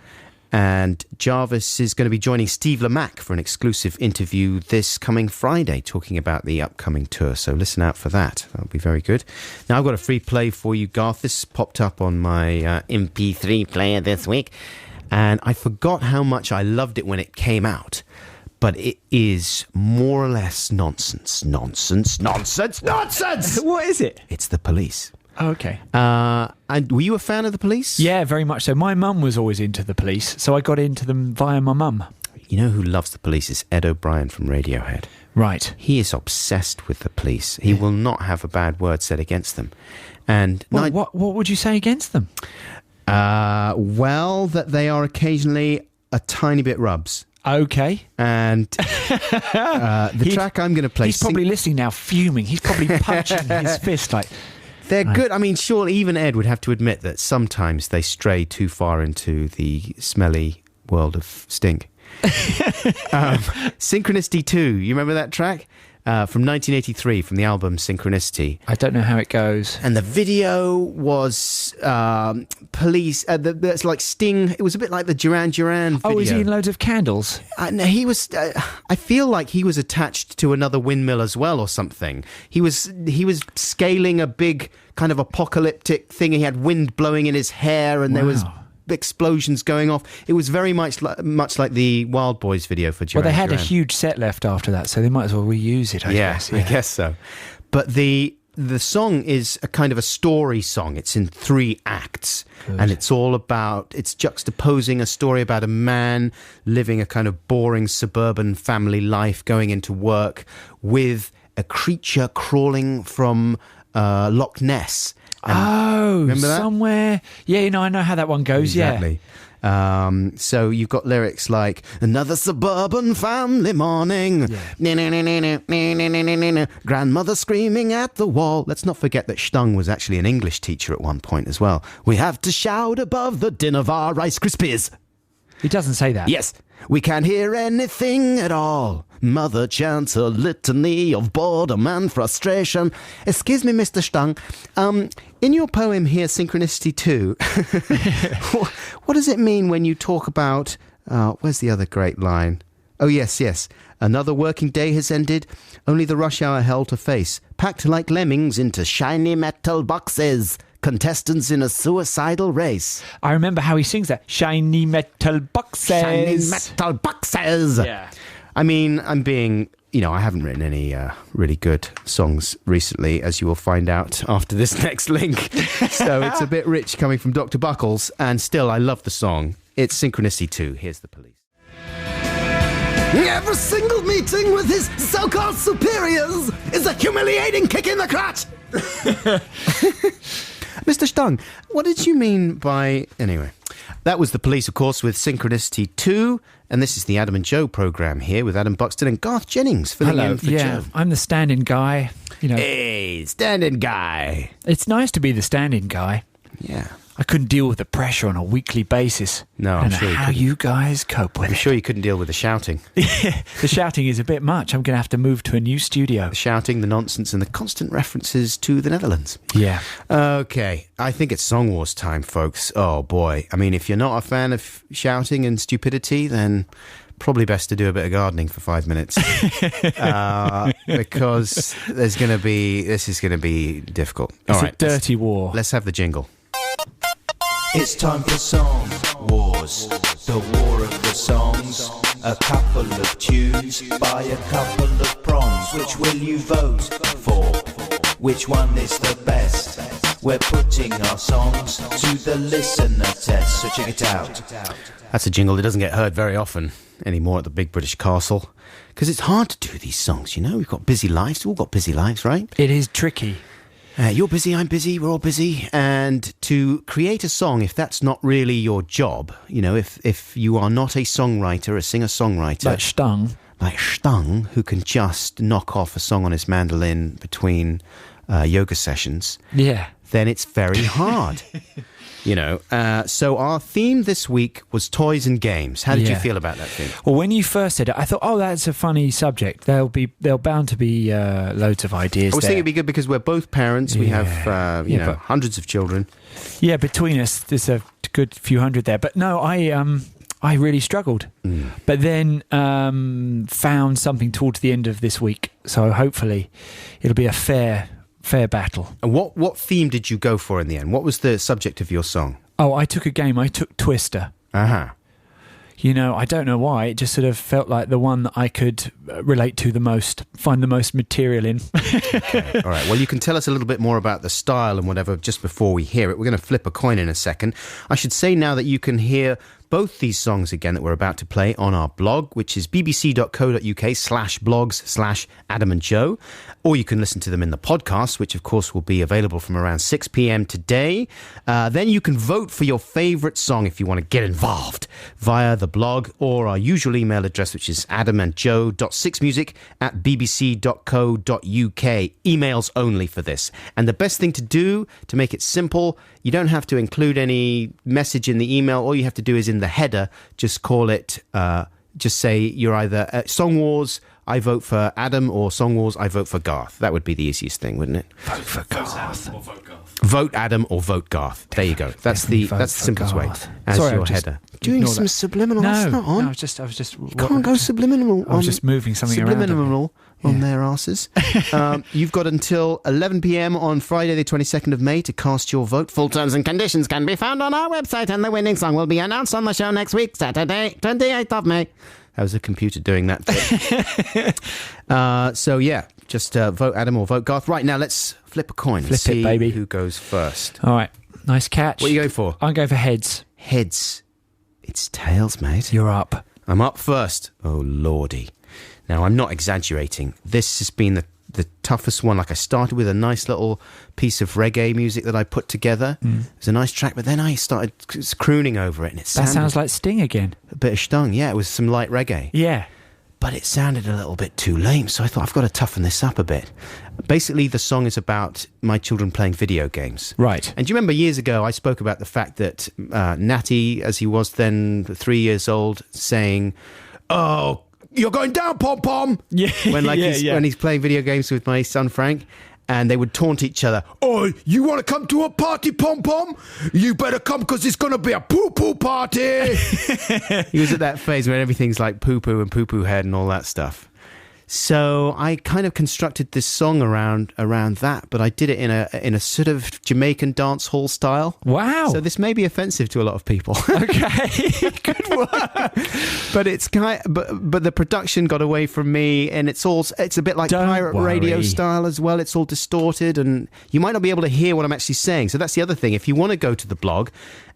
And Jarvis is going to be joining Steve Lamacq for an exclusive interview this coming Friday, talking about the upcoming tour. So listen out for that. That'll be very good. Now, I've got a free play for you, Garth. This popped up on my MP3 player this week. And I forgot how much I loved it when it came out. But it is more or less nonsense. Nonsense, nonsense, nonsense!
What is it?
It's The Police.
Oh, okay.
And were you a fan of The Police?
Yeah, very much so. My mum was always into The Police, so I got into them via my mum.
You know who loves The Police is Ed O'Brien from Radiohead.
Right.
He is obsessed with The Police. He will not have a bad word said against them. And
what would you say against them?
Well, that they are occasionally a tiny bit rubs.
Okay.
And the track I'm going to play...
He's probably listening now, fuming. He's probably punching his fist like...
They're good. I mean, surely even Ed would have to admit that sometimes they stray too far into the smelly world of stink. Synchronicity 2. You remember that track? From 1983, from the album Synchronicity.
I don't know how it goes.
And the video was Police. That's like Sting. It was a bit like the Duran Duran video.
Oh, is he in loads of candles?
No, he was. I feel like he was attached to another windmill as well, or something. He was scaling a big kind of apocalyptic thing. He had wind blowing in his hair, and there was explosions going off. It was very much like the Wild Boys video for Duran Duran.
Well, they had a huge set left after that, so they might as well reuse it, I guess.
I guess so. But the song is a kind of a story song. It's in 3 acts. Good. And it's all about, it's juxtaposing a story about a man living a kind of boring suburban family life, going into work with a creature crawling from Loch Ness.
And
remember that?
Somewhere. Yeah, I know how that one goes,
exactly. Yeah. So you've got lyrics like, another suburban family morning, grandmother screaming at the wall. Let's not forget that Stung was actually an English teacher at one point as well. We have to shout above the din of our Rice Krispies.
He doesn't say that.
Yes. We can't hear anything at all. Mother chants a litany of boredom and frustration. Excuse me, Mr. Stung. In your poem here, Synchronicity 2, what does it mean when you talk about... where's the other great line? Oh, yes. Another working day has ended. Only the rush hour hell to face. Packed like lemmings into shiny metal boxes. Contestants in a suicidal race.
I remember how he sings that. Shiny metal boxes.
Shiny metal boxes.
Yeah.
I mean, I'm being... I haven't written any really good songs recently, as you will find out after this next link. So it's a bit rich coming from Dr. Buckles, and still, I love the song. It's Synchronicity 2. Here's The Police.
Every single meeting with his so-called superiors is a humiliating kick in the crotch.
Mr. Stung, what did you mean by... Anyway, That was The Police, of course, with Synchronicity 2. And this is the Adam and Joe programme here with Adam Buxton and Garth Jennings filling in for Joe.
I'm the stand-in guy. You know,
Hey, stand-in guy.
it's nice to be the stand-in guy.
Yeah.
I couldn't deal with the pressure on a weekly basis.
No,
I
I'm
don't know
sure you
how
couldn't.
you guys cope with
I'm
it.
sure you couldn't deal with the shouting.
The shouting is a bit much. I'm going to have to move to a new studio.
The shouting, the nonsense, and the constant references to the Netherlands.
Yeah.
Okay, I think it's Song Wars time, folks. Oh, boy. I mean, if you're not a fan of shouting and stupidity, then probably best to do a bit of gardening for 5 minutes. Because this is going to be difficult.
It's
All
a
right,
dirty war.
let's have the jingle.
It's time for Song Wars, the war of the songs. A couple of tunes by a couple of prongs. Which will you vote for? Which one is the best? We're putting our songs to the listener test, so check it out.
That's a jingle that doesn't get heard very often anymore at the Big British Castle. Because it's hard to do these songs, you know? We've got busy lives. We've all got busy lives, right?
It is tricky.
You're busy, I'm busy, we're all busy. And to create a song, if that's not really your job, you know, if you are not a songwriter, a singer-songwriter...
Like Stung.
Like Stung, who can just knock off a song on his mandolin between yoga sessions,
Yeah.
then it's very hard. You know, so our theme this week was toys and games. How did you
Yeah.
feel about that theme?
Well, when you first said it, I thought, oh, that's a funny subject. There'll bound to be loads of ideas
I was
there.
thinking it'd be good because we're both parents. We
Yeah.
have,
Yeah, but-
hundreds of children.
Yeah, between us, there's a good few hundred there. But no, I really struggled. But then found something towards the end of this week. So hopefully it'll be a fair battle.
And what theme did you go for in the end? What was the subject of your song?
Oh, I took a game. I took Twister.
Uh-huh.
You know, I don't know why. It just sort of felt like the one that I could relate to the most, find the most material in.
Okay. All right. Well, you can tell us a little bit more about the style and whatever just before we hear it. We're going to flip a coin in a second. I should say now that you can hear both these songs again that we're about to play on our blog, which is bbc.co.uk/blogs/Adam and Joe, or you can listen to them in the podcast, which of course will be available from around 6 p.m. today. Then you can vote for your favourite song if you want to get involved via the blog or our usual email address, which is adamandjoe.6music@bbc.co.uk. Emails only for this. And the best thing to do to make it simple, you don't have to include any message in the email. All you have to do is in the header, just call it, just say you're either Song Wars, I vote for Adam, or Song Wars, I vote for Garth. That would be the easiest thing, wouldn't it?
Vote for Garth.
Vote Adam or vote Garth. There you go. That's the simplest way. As
Sorry,
your
I'm just
header. Doing
ignore
some
that.
subliminal.
No,
That's not on.
no, I was just.
You can't go subliminal.
I was just moving something around a bit.
Subliminal on their asses. You've got until 11 p.m. on Friday, the 22nd of May, to cast your vote. Full terms and conditions can be found on our website, and the winning song will be announced on the show next week, Saturday, 28th of May. That was a computer doing that. So yeah, just vote Adam or vote Garth. Right, now let's flip a coin and
Flip it,
see
baby.
who goes first.
All right, nice catch.
What are you going for?
I'm going for heads.
Heads. It's tails, mate.
You're up.
I'm up first. Oh, lordy. Now, I'm not exaggerating. This has been the toughest one. Like, I started with a nice little piece of reggae music that I put together. It was a nice track, but then I started crooning over it, and it
That
sounded
sounds like Sting again.
a bit of Stung. Yeah, it was some light reggae.
Yeah.
But it sounded a little bit too lame, so I thought I've got to toughen this up a bit. Basically, the song is about my children playing video games.
Right.
And do you remember years ago I spoke about the fact that Natty, as he was then 3 years old, saying, "Oh, you're going down, pom-pom!"
Yeah.
When
Yeah.
when he's playing video games with my son Frank. And they would taunt each other. "Oh, you want to come to a party, pom-pom? You better come because it's going to be a poo-poo party." He was at that phase where everything's like poo-poo and poo-poo head and all that stuff. So I kind of constructed this song around that, but I did it in a sort of Jamaican dance hall style.
Wow.
So this may be offensive to a lot of people.
Okay. Good work.
But it's but the production got away from me, and it's a bit like
Don't
pirate radio
worry.
style as well. It's all distorted, and you might not be able to hear what I'm actually saying. So that's the other thing. If you want to go to the blog,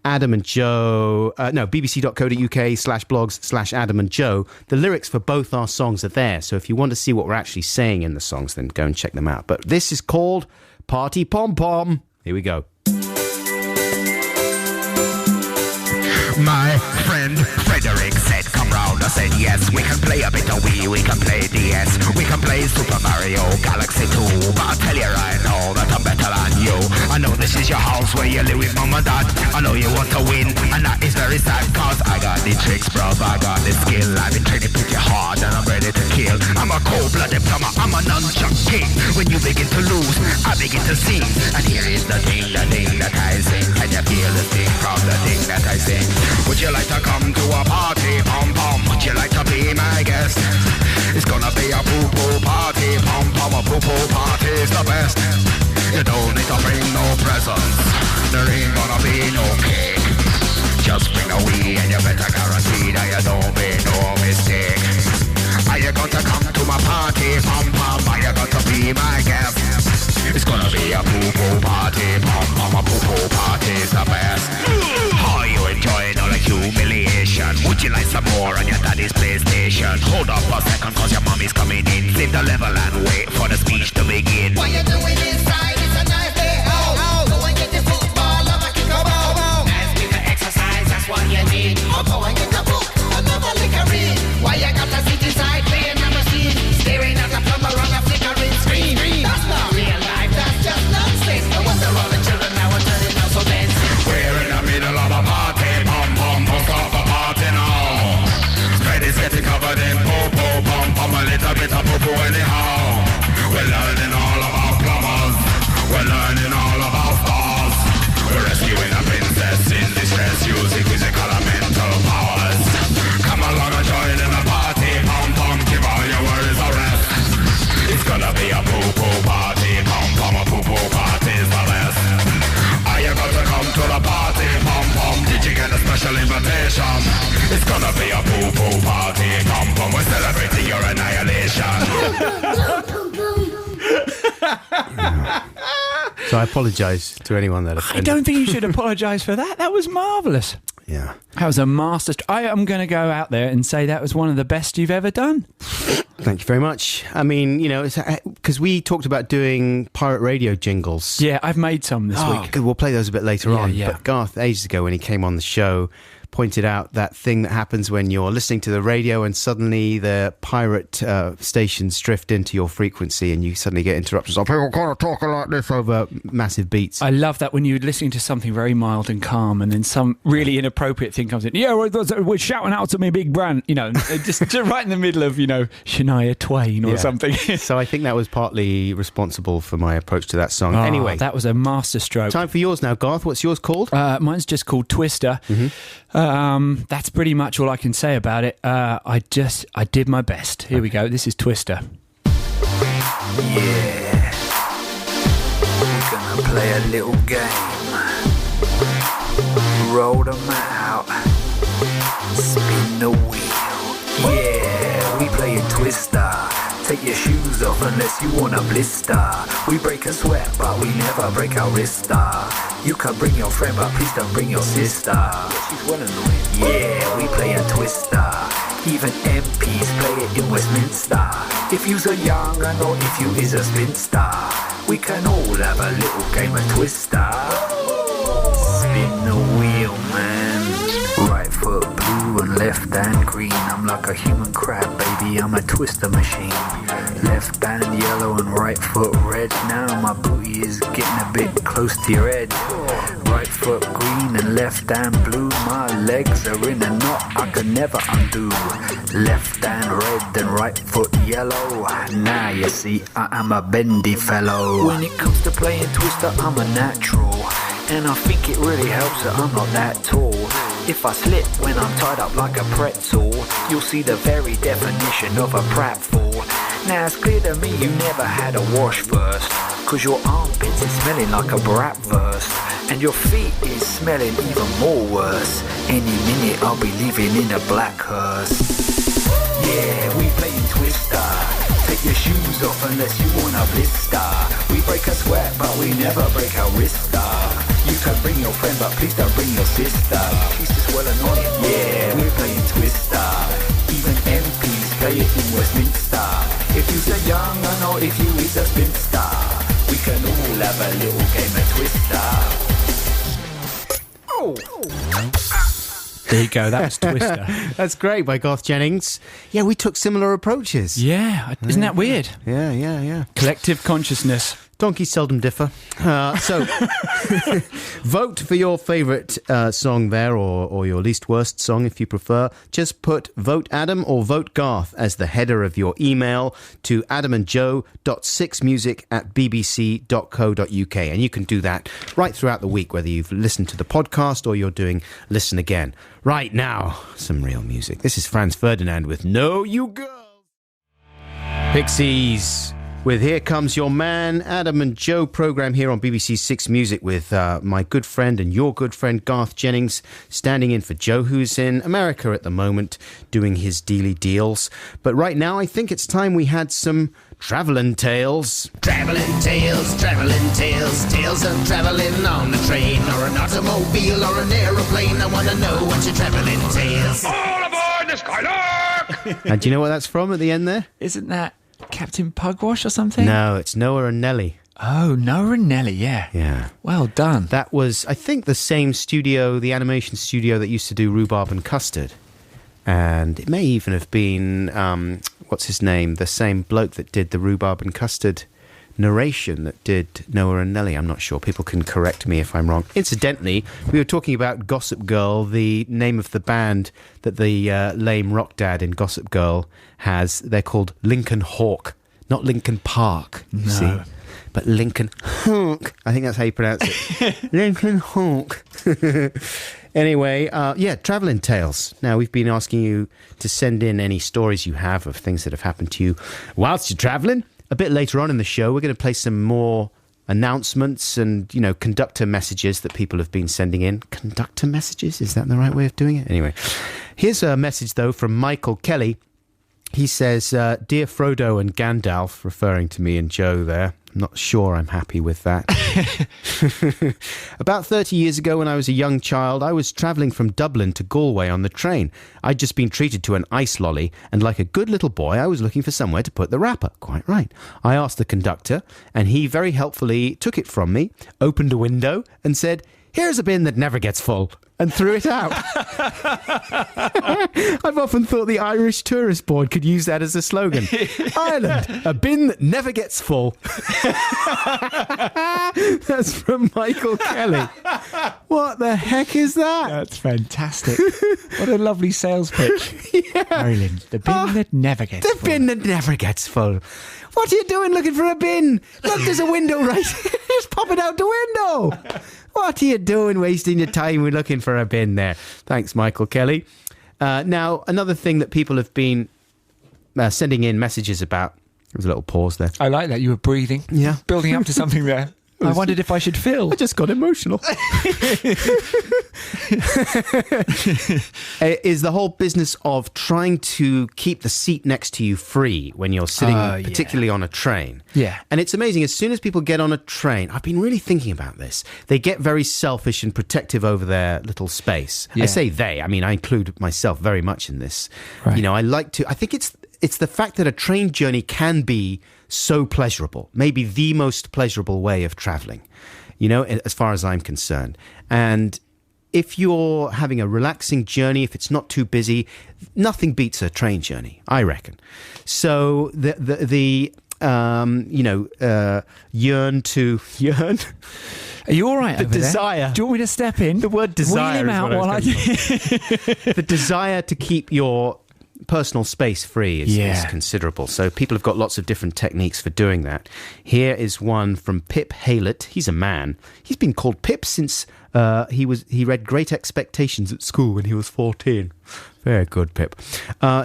Adam and Joe, bbc.co.uk/blogs/Adam and Joe, the lyrics for both our songs are there. So if you want to see what we're actually saying in the songs, then go and check them out. But this is called Party Pom Pom. Here we go.
My friend Frederick said, come round. I said, yes, we can play a bit of Wii, we can play DS, we can play Super Mario Galaxy 2. But I tell you right now that I'm better than you. I know this is your house where you live with mom and dad. I know you want to win, and that is very sad, cause I got the tricks, bro, I got the skill. I've been training pretty hard and I'm ready to kill. I'm a cold-blooded plumber, I'm a nunchuck king. When you begin to lose, I begin to sing. And here is the thing that I sing. Can you feel the thing from the thing that I sing? Would you like to come to a party, pom pom? Would you like to be my guest? It's gonna be a poo-poo party, pom pom. A poo-poo party is the best. You don't need to bring no presents. There ain't gonna be no cake. Just bring a Wii and you better guarantee that you don't make no mistake. Are you gonna come to my party, pom pom? Are you gonna be my guest? It's gonna be a poo-poo party, pom pom. A poo-poo party is the best. Are you enjoying all the humiliation? Would you like some more on your daddy's PlayStation? Hold up a second, cause your mommy's coming in. Sit the level and wait for the speech to begin.
What you doing inside? It's a nice day out. Go and get the football, I'm a kick a ball. Nice bit of exercise, that's what you need. Or go and get a book, another liquor read. Why you got to sit inside playing a machine? Staring at the plumber on a flickering screen. That's not real life, that's just nonsense. No wonder all the children now are turning out so dense.
We're in the middle of a party, pom pom. Bust off the party now. Spread is getting covered in poo-poo, pom pom. A little bit of poo-poo anyhow. We're learning all about plumbers. We're learning all about stars. We're rescuing a princess in distress using physical and mental powers. Come along and join in the party, pom pom. Give all your worries a rest. It's gonna be a poo-poo party, pom pom. A poo-poo party is the best. Are you gonna come to the party, pom pom? Did you get a special invitation? It's gonna be a poo-poo party, pom pom. We're celebrating your annihilation.
So I apologise to anyone that
I
offended.
don't think you should apologise for that. That was marvellous.
Yeah.
That was a master. I am going to go out there and say that was one of the best you've ever done.
Thank you very much. I mean, you know, because we talked about doing pirate radio jingles.
Yeah, I've made some this week.
Good. We'll play those a bit later on.
Yeah.
But Garth, ages ago when he came on the show, pointed out that thing that happens when you're listening to the radio and suddenly the pirate stations drift into your frequency and you suddenly get interruptions. Oh, people kind of talking like this over massive beats.
I love that when you're listening to something very mild and calm and then some really inappropriate thing comes in. Yeah, we're shouting out to me big brand, you know, just right in the middle of, you know, Shania Twain or something.
So I think that was partly responsible for my approach to that song. Anyway.
That was a masterstroke.
Time for yours now, Garth. What's yours called?
Mine's just called Twister.
Mm-hmm.
That's pretty much all I can say about it. I did my best. Here we go. This is Twister.
Yeah, we're gonna play a little game. Roll the mat out, spin the wheel. Yeah, we playing Twister. Take your shoes off unless you want a blister. We break a sweat, but we never break our wrist. You can bring your friend, but please don't bring your sister. She's well annoying. Yeah, we play a Twister. Even MPs play it in Westminster. If you's a young and or if you is a spinster, we can all have a little game of Twister. Spin the wheel, man. Right foot blue and left hand green. I'm like a human crab, baby, I'm a twister machine. Left hand yellow and right foot red. Now my booty is getting a bit close to your head. Right foot green and left hand blue. My legs are in a knot I can never undo. Left hand red and right foot yellow. Now you see I am a bendy fellow. When it comes to playing Twister, I'm a natural. And I think it really helps that I'm not that tall. If I slip when I'm tied up like a pretzel, you'll see the very definition of a pratfall. Now it's clear to me you never had a wash first, cause your armpits is smelling like a bratwurst, and your feet is smelling even more worse. Any minute I'll be living in a black hearse. Yeah, we playing Twister. Take your shoes off unless you want a blister. We break a sweat but we never break our wrist. You can bring your friend but please don't bring your sister. She's just well annoying. Yeah, we're playing Twister. Even MPs play it in Westminster. If you're a young un or if you is a spinster, we can all have a little game of Twister.
There you go. That was Twister.
That's great by Garth Jennings. Yeah, we took similar approaches.
Yeah. Isn't that weird?
Yeah.
Collective consciousness.
Donkeys seldom differ. So, vote for your favourite song there, or your least worst song if you prefer. Just put Vote Adam or Vote Garth as the header of your email to adamandjoe.6music@bbc.co.uk. And you can do that right throughout the week, whether you've listened to the podcast or you're doing Listen Again. Right now, some real music. This is Franz Ferdinand with No You Girls. Pixies with Here Comes Your Man, Adam and Joe program here on BBC Six Music with my good friend and your good friend Garth Jennings, standing in for Joe, who's in America at the moment doing his dealy deals. But right now I think it's time we had some travelling tales.
Travelling tales, tales of travelling on a train or an automobile or an aeroplane. I want to know what your travelling tales.
All aboard the Skylark!
And do you know what that's from at the end there?
Isn't that Captain Pugwash or something?
No, it's Noah and Nelly.
Oh, Noah and Nelly, yeah.
Yeah.
Well done.
That was, I think, the same studio, the animation studio that used to do Rhubarb and Custard. And it may even have been, what's his name? The same bloke that did the Rhubarb and Custard narration that did Noah and Nelly. I'm not sure. People can correct me if I'm wrong. Incidentally, we were talking about Gossip Girl, the name of the band that the lame rock dad in Gossip Girl has. They're called Lincoln Hawk, not Lincoln Park, you see, but Lincoln Hawk. I think that's how you pronounce it. Lincoln Hawk. Anyway, travelling tales. Now, we've been asking you to send in any stories you have of things that have happened to you whilst you're travelling. A bit later on in the show, we're going to play some more announcements and, conductor messages that people have been sending in. Conductor messages? Is that the right way of doing it? Anyway, here's a message, though, from Michael Kelly. He says, Dear Frodo and Gandalf, referring to me and Joe there. I'm not sure I'm happy with that. About 30 years ago, when I was a young child, I was travelling from Dublin to Galway on the train. I'd just been treated to an ice lolly, and like a good little boy, I was looking for somewhere to put the wrapper. Quite right. I asked the conductor, and he very helpfully took it from me, opened a window, and said, Here's a bin that never gets full, and threw it out. I've often thought the Irish Tourist Board could use that as a slogan. Ireland, a bin that never gets full. That's from Michael Kelly. What the heck is that?
That's fantastic. What a lovely sales pitch.
Yeah.
Ireland, the bin that never gets full.
The bin that never gets full. What are you doing looking for a bin? Look, there's a window right. Just pop it out the window. What are you doing wasting your time with looking for a bin there? Thanks, Michael Kelly. Now, another thing that people have been sending in messages about. There was a little pause there.
I like that. You were breathing.
Yeah.
Building up to something there. I wondered if I should fill.
I just got emotional. Is the whole business of trying to keep the seat next to you free when you're sitting, particularly on a train.
Yeah.
And it's amazing. As soon as people get on a train, I've been really thinking about this. They get very selfish and protective over their little space.
Yeah.
I say they. I mean, I include myself very much in this.
Right.
I think it's the fact that a train journey can be so pleasurable, maybe the most pleasurable way of travelling, as far as I'm concerned. And if you're having a relaxing journey, if it's not too busy, nothing beats a train journey, I reckon. So yearn.
Are you all right
The
over
desire.
there? Do you want me to step in?
The word desire.
Wheel him out while
The desire to keep your personal space free is considerable. So people have got lots of different techniques for doing that. Here is one from Pip Haylett. He's a man. He's been called Pip since he read Great Expectations at school when he was 14. Very good, Pip.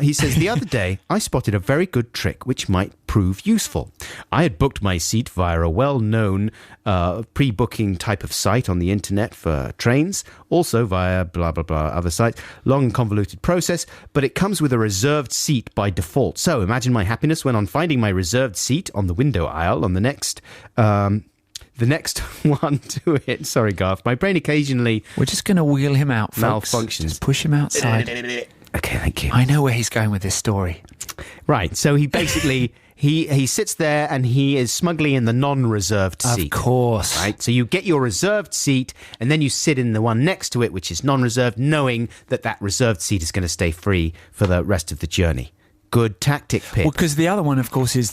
He says, the other day, I spotted a very good trick which might prove useful. I had booked my seat via a well-known pre-booking type of site on the internet for trains, also via blah, blah, blah, other sites. Long and convoluted process, but it comes with a reserved seat by default. So imagine my happiness when on finding my reserved seat on the window aisle on the next one to it. Sorry, Garth. My brain occasionally...
We're just going to wheel him out, folks.
Malfunctions.
Just push him outside.
Okay, thank you.
I know where he's going with this story.
Right, so he basically... he sits there and he is smugly in the non-reserved seat.
Of course.
Right? So you get your reserved seat and then you sit in the one next to it, which is non-reserved, knowing that reserved seat is going to stay free for the rest of the journey. Good tactic, Pip.
Well, because the other one, of course, is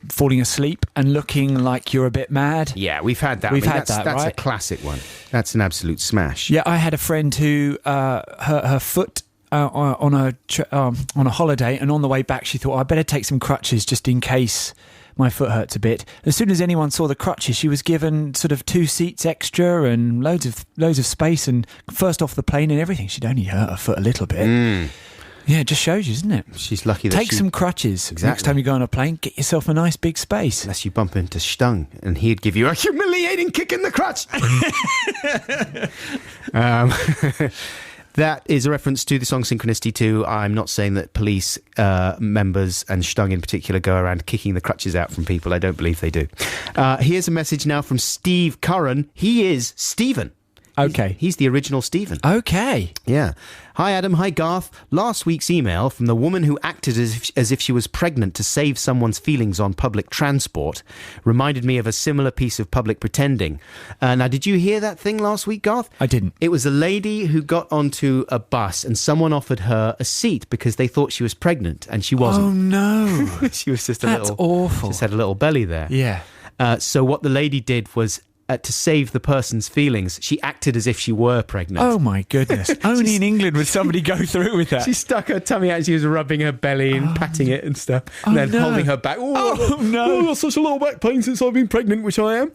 falling asleep and looking like you're a bit mad.
Yeah, we've had that. That's a classic one. That's an absolute smash.
Yeah, I had a friend who her foot on a holiday, and on the way back she thought, I better take some crutches just in case my foot hurts a bit. As soon as anyone saw the crutches, she was given sort of 2 seats extra and loads of space, and first off the plane and everything. She'd only hurt her foot a little bit. Yeah, it just shows you, doesn't it?
She's lucky that
Take some crutches.
Exactly.
Next time you go on a plane, get yourself a nice big space.
Unless you bump into Stung and he'd give you a humiliating kick in the crutch. That is a reference to the song Synchronicity 2. I'm not saying that police members and Stung in particular go around kicking the crutches out from people. I don't believe they do. Here's a message now from Steve Curran. He is Stephen.
Okay.
He's the original Stephen.
Okay.
Yeah. Hi, Adam. Hi, Garth. Last week's email from the woman who acted as if she was pregnant to save someone's feelings on public transport reminded me of a similar piece of public pretending. Now, did you hear that thing last week, Garth?
I didn't.
It was a lady who got onto a bus and someone offered her a seat because they thought she was pregnant and she wasn't.
Oh, no.
She was just
That's awful.
Just had a little belly there.
Yeah.
So what the lady did was, to save the person's feelings, she acted as if she were pregnant.
Oh my goodness. Only in England would somebody go through with that.
She stuck her tummy out and she was rubbing her belly and patting it and stuff. And then holding her back. Oh,
no.
I've got such a lot of back pain since I've been pregnant, which I am.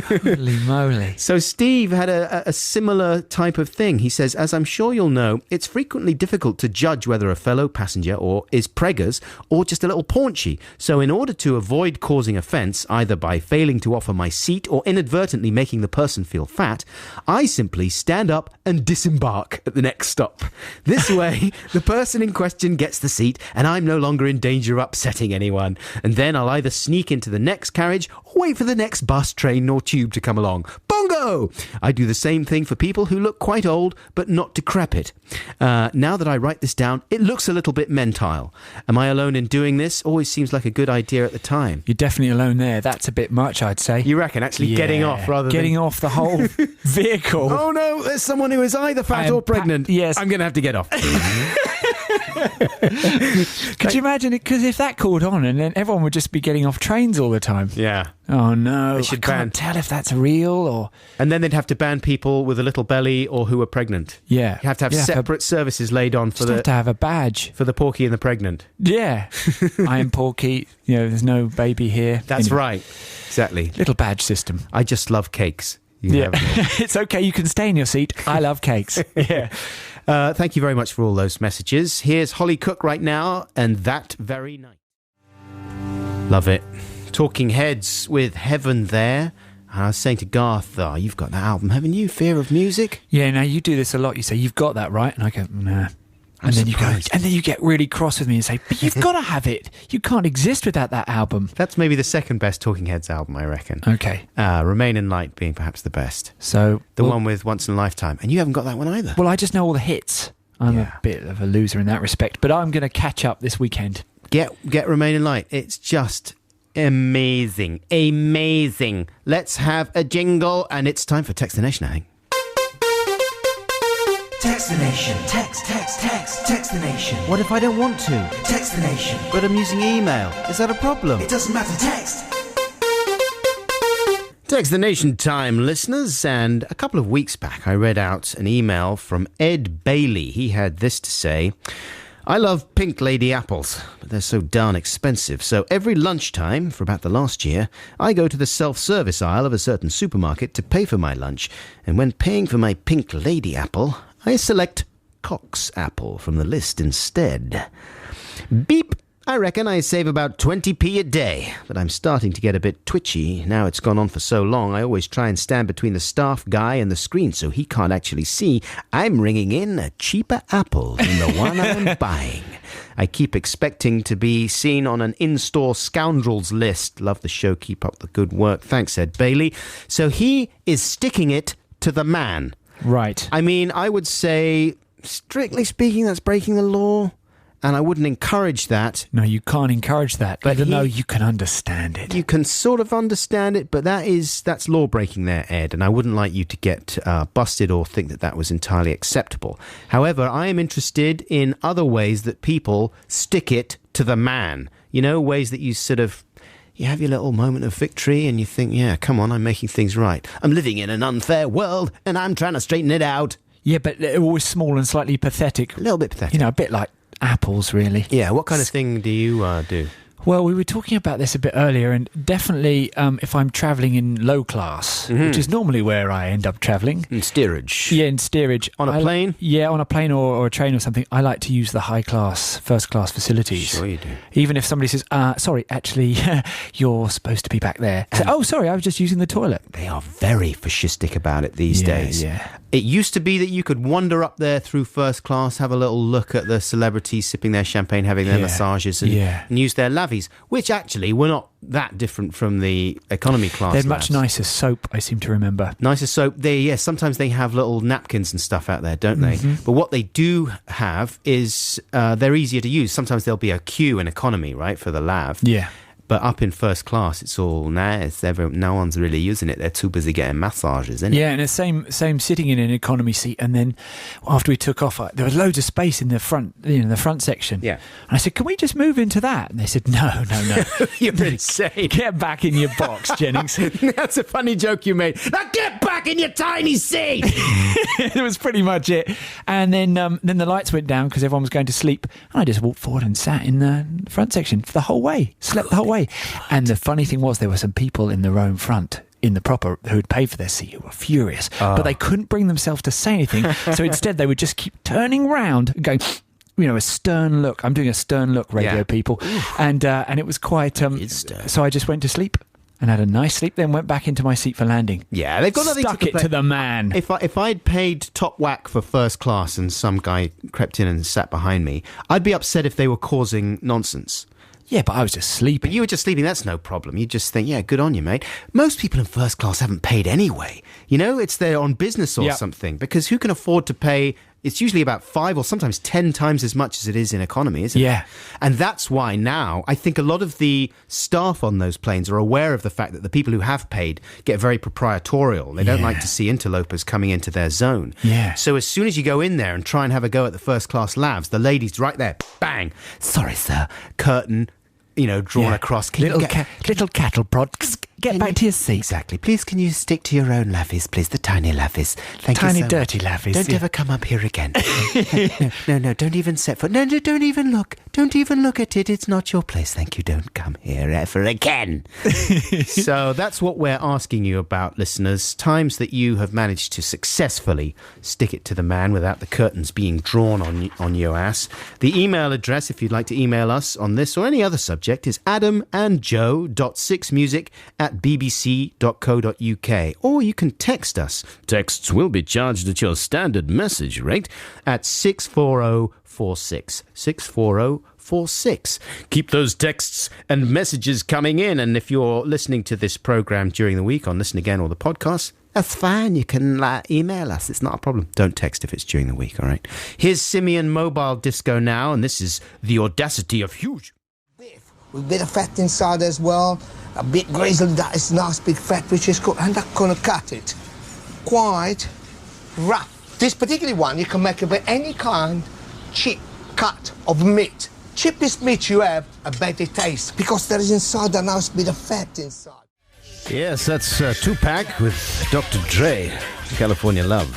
Holy moly.
So Steve had a similar type of thing. He says, as I'm sure you'll know, it's frequently difficult to judge whether a fellow passenger is preggers or just a little paunchy. So in order to avoid causing offence, either by failing to offer my seat or inadvertently making the person feel fat, I simply stand up and disembark at the next stop. This way, the person in question gets the seat and I'm no longer in danger of upsetting anyone. And then I'll either sneak into the next carriage or wait for the next bus, train or tube to come along. Bongo! I do the same thing for people who look quite old but not decrepit. Now that I write this down, it looks a little bit mentile. Am I alone in doing this? Always seems like a good idea at the time.
You're definitely alone there. That's a bit much, I'd say.
You reckon? Actually getting off rather
getting
than
off the whole vehicle.
Oh no, there's someone who is either fat or pregnant.
Yes.
I'm going to have to get off.
Could you imagine it? Because if that caught on and then everyone would just be getting off trains all the time.
Yeah.
Oh no,
They should
I can't tell if that's real or...
And then they'd have to ban people with a little belly or who are pregnant.
Yeah.
You have to have separate services laid on for
have to have a badge.
For the porky and the pregnant.
Yeah. I am porky. There's no baby here.
That's right. Exactly.
Little badge system.
I just love cakes.
Yeah. It's okay. You can stay in your seat. I love cakes. Yeah.
Thank you very much for all those messages. Here's Holly Cook right now, and That Very Night. Love it. Talking Heads with Heaven there. And I was saying to Garth, you've got that album, haven't you? Fear of Music?
Yeah, now you do this a lot. You say, you've got that, right? And I go, nah. And then you get really cross with me and say, but you've got to have it. You can't exist without that album.
That's maybe the second best Talking Heads album, I reckon.
Okay.
Remain in Light being perhaps the best.
So
the one with Once in a Lifetime. And you haven't got that one either.
Well, I just know all the hits. I'm a bit of a loser in that respect, but I'm going to catch up this weekend.
Get Remain in Light. It's just amazing. Amazing. Let's have a jingle, and it's time for Text the Nation, I think.
Text the Nation. Text the Nation.
What if I don't want to?
Text the Nation.
But I'm using email. Is that a problem?
It doesn't matter, text.
Text the Nation time, listeners. And a couple of weeks back, I read out an email from Ed Bailey. He had this to say: I love pink lady apples, but they're so darn expensive. So every lunchtime for about the last year, I go to the self-service aisle of a certain supermarket to pay for my lunch. And when paying for my pink lady apple, I select Cox apple from the list instead. Beep! I reckon I save about 20p a day, but I'm starting to get a bit twitchy. Now it's gone on for so long, I always try and stand between the staff guy and the screen so he can't actually see I'm ringing in a cheaper apple than the one I'm buying. I keep expecting to be seen on an in-store scoundrels list. Love the show. Keep up the good work. Thanks, Ed Bailey. So he is sticking it to the man.
Right.
I mean, I would say, strictly speaking, that's breaking the law. and I wouldn't encourage that.
No, you can't encourage that,
But
even though you can understand it.
You can sort of understand it, but that's law breaking there, Ed, and I wouldn't like you to get busted or think that was entirely acceptable. However, I am interested in other ways that people stick it to the man. You know, ways that you sort of, you have your little moment of victory and you think, yeah, come on, I'm making things right. I'm living in an unfair world and I'm trying to straighten it out.
Yeah, but they're always small and slightly pathetic.
A little bit pathetic.
You know, a bit like apples, really.
Yeah, what kind of thing do you do?
Well, we were talking about this a bit earlier, and definitely if I'm travelling in low class, which is normally where I end up travelling.
In steerage.
Yeah, in steerage.
On a plane?
Yeah, on a plane or a train or something. I like to use the high class, first class facilities.
Sure you do.
Even if somebody says, sorry, actually, you're supposed to be back there. So, oh, sorry, I was just using the toilet.
They are very fascistic about it these days.
Yeah.
It used to be that you could wander up there through first class, have a little look at the celebrities sipping their champagne, having their massages and use their lavies, which actually were not that different from the economy class.
They had much nicer soap, I seem to remember.
Nicer soap. Sometimes they have little napkins and stuff out there, don't they? But what they do have is they're easier to use. Sometimes there'll be a queue in economy, right, for the lav.
Yeah.
But up in first class, it's all nice. No one's really using it. They're too busy getting massages, isn't it?
Yeah, and the same sitting in an economy seat. And then after we took off, there was loads of space in the front, the front section.
Yeah.
And I said, "Can we just move into that?" And they said, "No."
You're insane.
Get back in your box, Jennings.
That's a funny joke you made. Now get back in your tiny seat.
It was pretty much it. And then the lights went down because everyone was going to sleep. And I just walked forward and sat in the front section for the whole way. Slept the whole way. And the funny thing was, there were some people in the row in front, in the proper, who'd paid for their seat, who were furious. But they couldn't bring themselves to say anything. So instead, they would just keep turning round and going, a stern look. I'm doing a stern look, radio people. And it was quite... so I just went to sleep. And had a nice sleep, then went back into my seat for landing.
Yeah, they've got nothing
Stuck it to the man.
If I'd paid top whack for first class and some guy crept in and sat behind me, I'd be upset if they were causing nonsense.
Yeah, but I was just sleeping.
But you were just sleeping, that's no problem. You just think, yeah, good on you, mate. Most people in first class haven't paid anyway. You know, it's they're on business or something. Because who can afford to pay... It's usually about 5 or sometimes 10 times as much as it is in economy, isn't it?
Yeah.
And that's why now I think a lot of the staff on those planes are aware of the fact that the people who have paid get very proprietorial. They don't like to see interlopers coming into their zone.
Yeah.
So as soon as you go in there and try and have a go at the first class lavs, the lady's right there, bang, sorry, sir, curtain, drawn across.
Little cattle prod. Get back to your seat.
Exactly. Please, can you stick to your own lavies, please? The tiny lavies. Thank you so much.
Dirty lavies.
Don't ever come up here again. No, don't even set foot. No, don't even look. Don't even look at it. It's not your place. Thank you. Don't come here ever again. So that's what we're asking you about, listeners. Times that you have managed to successfully stick it to the man without the curtains being drawn on your ass. The email address, if you'd like to email us on this or any other subject, is adamandjoe.6music@bbc.co.uk, or you can text us. Texts will be charged at your standard message rate at 64046. 64046. Keep those texts and messages coming in, and if you're listening to this program during the week on Listen Again or the podcast, that's fine. You can email us. It's not a problem. Don't text if it's during the week, all right? Here's Simeon Mobile Disco now, and this is The Audacity of Huge.
With a bit of fat inside as well, a bit grizzled, that is nice big fat which is good, and I'm gonna cut it quite rough. This particular one you can make it with any kind cheap cut of meat. Cheapest meat you have, a better taste, because there is inside a nice bit of fat inside.
Yes, that's Tupac with Dr. Dre, California Love.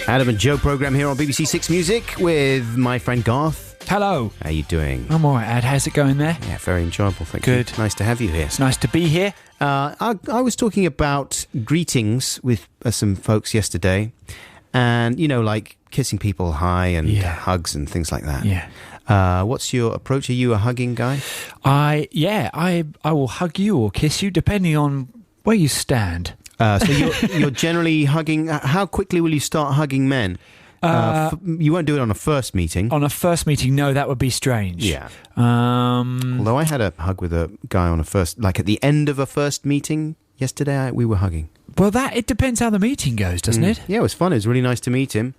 Adam and Joe program here on BBC Six Music with my friend Garth.
Hello.
How you doing?
I'm all right, Ad. How's it going there?
Yeah, very enjoyable, thank you.
Good.
Nice to have you here.
It's nice to be here.
I was talking about greetings with some folks yesterday, and, like kissing people hi and hugs and things like that.
Yeah.
What's your approach? Are you a hugging guy?
I will hug you or kiss you, depending on where you stand.
So you're generally hugging... How quickly will you start hugging men? You won't do it on a first meeting.
On a first meeting, no, that would be strange.
Yeah. Although I had a hug with a guy on a first... Like at the end of a first meeting yesterday, we were hugging.
Well, it depends how the meeting goes, doesn't it?
Yeah, it was fun. It was really nice to meet him.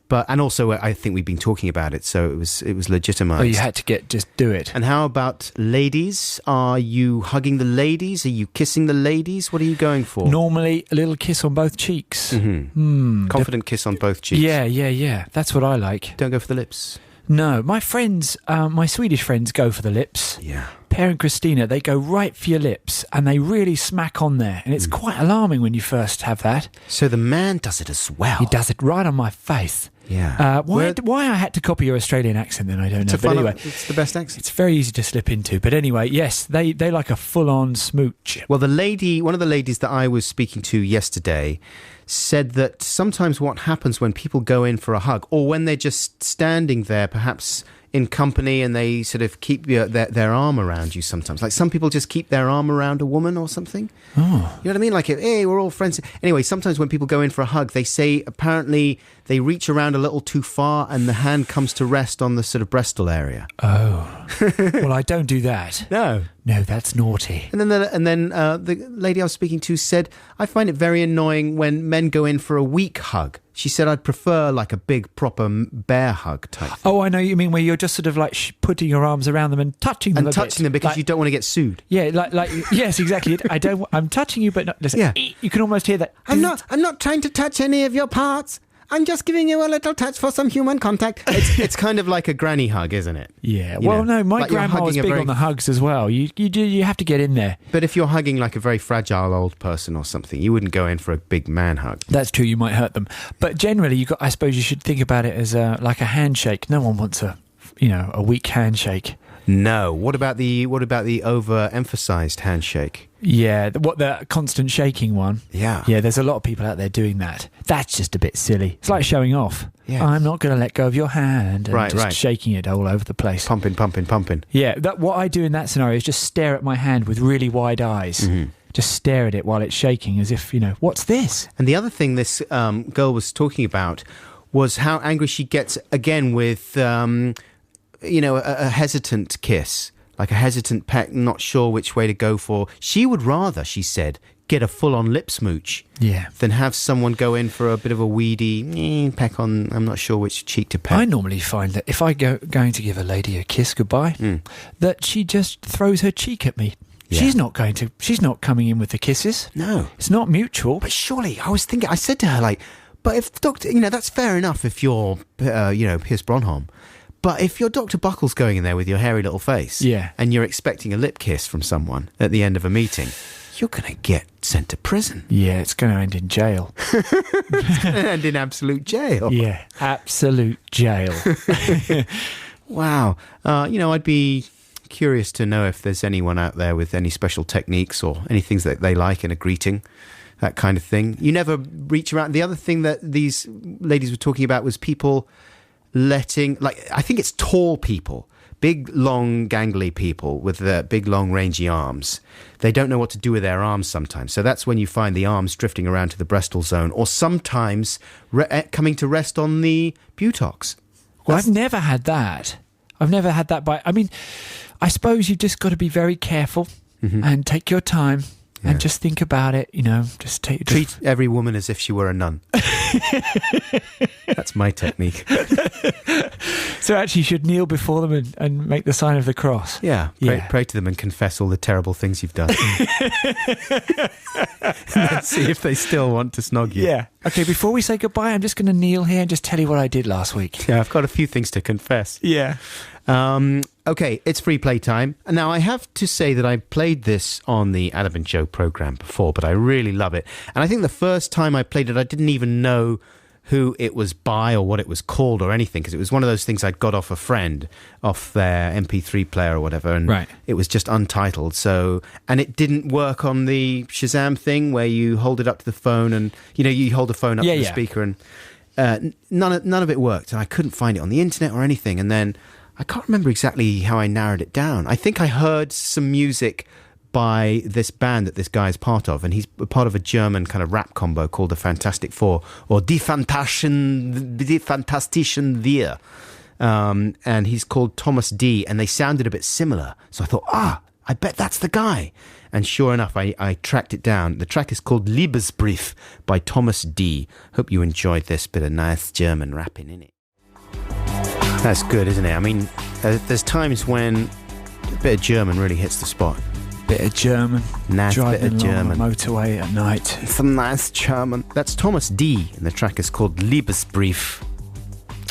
and also I think we've been talking about it, so it was legitimized.
Oh, you had to just do it.
And how about ladies? Are you hugging the ladies? Are you kissing the ladies? What are you going for?
Normally, a little kiss on both cheeks.
Confident kiss on both cheeks.
Yeah. That's what I like.
Don't go for the lips.
No, my friends, my Swedish friends go for the lips.
Yeah.
Per and Christina, they go right for your lips and they really smack on there. And it's quite alarming when you first have that.
So the man does it as well.
He does it right on my face.
Yeah.
Why I had to copy your Australian accent then, I don't know. But anyway,
it's the best accent.
it's very easy to slip into. But anyway, yes, they like a full-on smooch.
Well, one of the ladies that I was speaking to yesterday said that sometimes what happens when people go in for a hug, or when they're just standing there, perhaps in company, and they sort of keep their arm around you sometimes. Like some people just keep their arm around a woman or something.
Oh.
You know what I mean? Like, hey, we're all friends. Anyway, sometimes when people go in for a hug, they say apparently they reach around a little too far and the hand comes to rest on the sort of breastal area.
Oh. Well, I don't do that.
No,
that's naughty.
And then the lady I was speaking to said, I find it very annoying when men go in for a weak hug. She said, I'd prefer like a big, proper bear hug type thing.
Oh, I know what you mean, where you're just sort of like putting your arms around them and touching them
because you don't want to get sued.
Yeah, like yes, exactly. I'm touching you, but not. Listen,
Yeah.
You can almost hear that.
I'm not trying to touch any of your parts. I'm just giving you a little touch for some human contact.
It's kind of like a granny hug, isn't it?
Yeah.
You
Well,
know,
no, my
like you're
grandma was
hugging a
big
very-
on the hugs as well. You have to get in there.
But if you're hugging like a very fragile old person or something, you wouldn't go in for a big man hug.
That's true. You might hurt them, but generally, I suppose you should think about it as like a handshake. No one wants a weak handshake.
No. What about the overemphasized handshake?
Yeah, the constant shaking one.
Yeah.
Yeah, there's a lot of people out there doing that. That's just a bit silly. It's like showing off.
Yeah.
I'm not going to let go of your hand. And
Right,
just
right.
shaking it all over the place.
Pumping.
Yeah, what I do in that scenario is just stare at my hand with really wide eyes.
Mm-hmm.
Just stare at it while it's shaking as if, what's this?
And the other thing this girl was talking about was how angry she gets again with, a hesitant kiss, like a hesitant peck, not sure which way to go for. She would rather, she said, get a full-on lip smooch than have someone go in for a bit of a weedy peck on, I'm not sure which cheek to peck.
I normally find that if I going to give a lady a kiss goodbye, that she just throws her cheek at me.
Yeah.
She's not coming in with the kisses.
No.
It's not mutual.
But surely, I said to her, like, but if Dr. that's fair enough if you're, Pierce Bronholm. But if you're Dr. Buckles going in there with your hairy little face, and you're expecting a lip kiss from someone at the end of a meeting, you're going to get sent to prison.
Yeah, it's going to end in jail.
It's going to end in absolute jail.
Yeah, absolute jail.
Wow. I'd be curious to know if there's anyone out there with any special techniques or any things that they like in a greeting, that kind of thing. You never reach around. The other thing that these ladies were talking about was people letting, I think it's tall people, big, long, gangly people with big, long, rangy arms. They don't know what to do with their arms sometimes. So that's when you find the arms drifting around to the breastal zone, or sometimes coming to rest on the buttocks.
Well, I've never had that. I suppose you've just got to be very careful and take your time and just think about it.
Treat every woman as if she were a nun. That's my technique.
So actually, you should kneel before them and make the sign of the cross.
Yeah, pray to them and confess all the terrible things you've done. And then see if they still want to snog you.
Yeah. Okay, before we say goodbye, I'm just going to kneel here and just tell you what I did last week.
Yeah, I've got a few things to confess.
Yeah.
Okay, it's free play time. Now, I have to say that I played this on the Adam and Joe programme before, but I really love it. And I think the first time I played it, I didn't even know who it was by or what it was called or anything, because it was one of those things I'd got off a friend, off their MP3 player or whatever, and it was just untitled. So, and it didn't work on the Shazam thing where you hold it up to the phone and, you hold the phone up to the speaker, and none of it worked, and I couldn't find it on the internet or anything. And then I can't remember exactly how I narrowed it down. I think I heard some music by this band that this guy is part of, and he's part of a German kind of rap combo called the Fantastic Four, or Die Fantastischen Wir. And he's called Thomas D, and they sounded a bit similar. So I thought, I bet that's the guy. And sure enough, I tracked it down. The track is called Liebesbrief by Thomas D. Hope you enjoyed this bit of nice German rapping in it. That's good, isn't it? I mean, there's times when a bit of German really hits the spot.
Bit of German.
Nice
driving
bit of German.
along the motorway at night.
Some nice German. That's Thomas D. And the track is called Liebesbrief.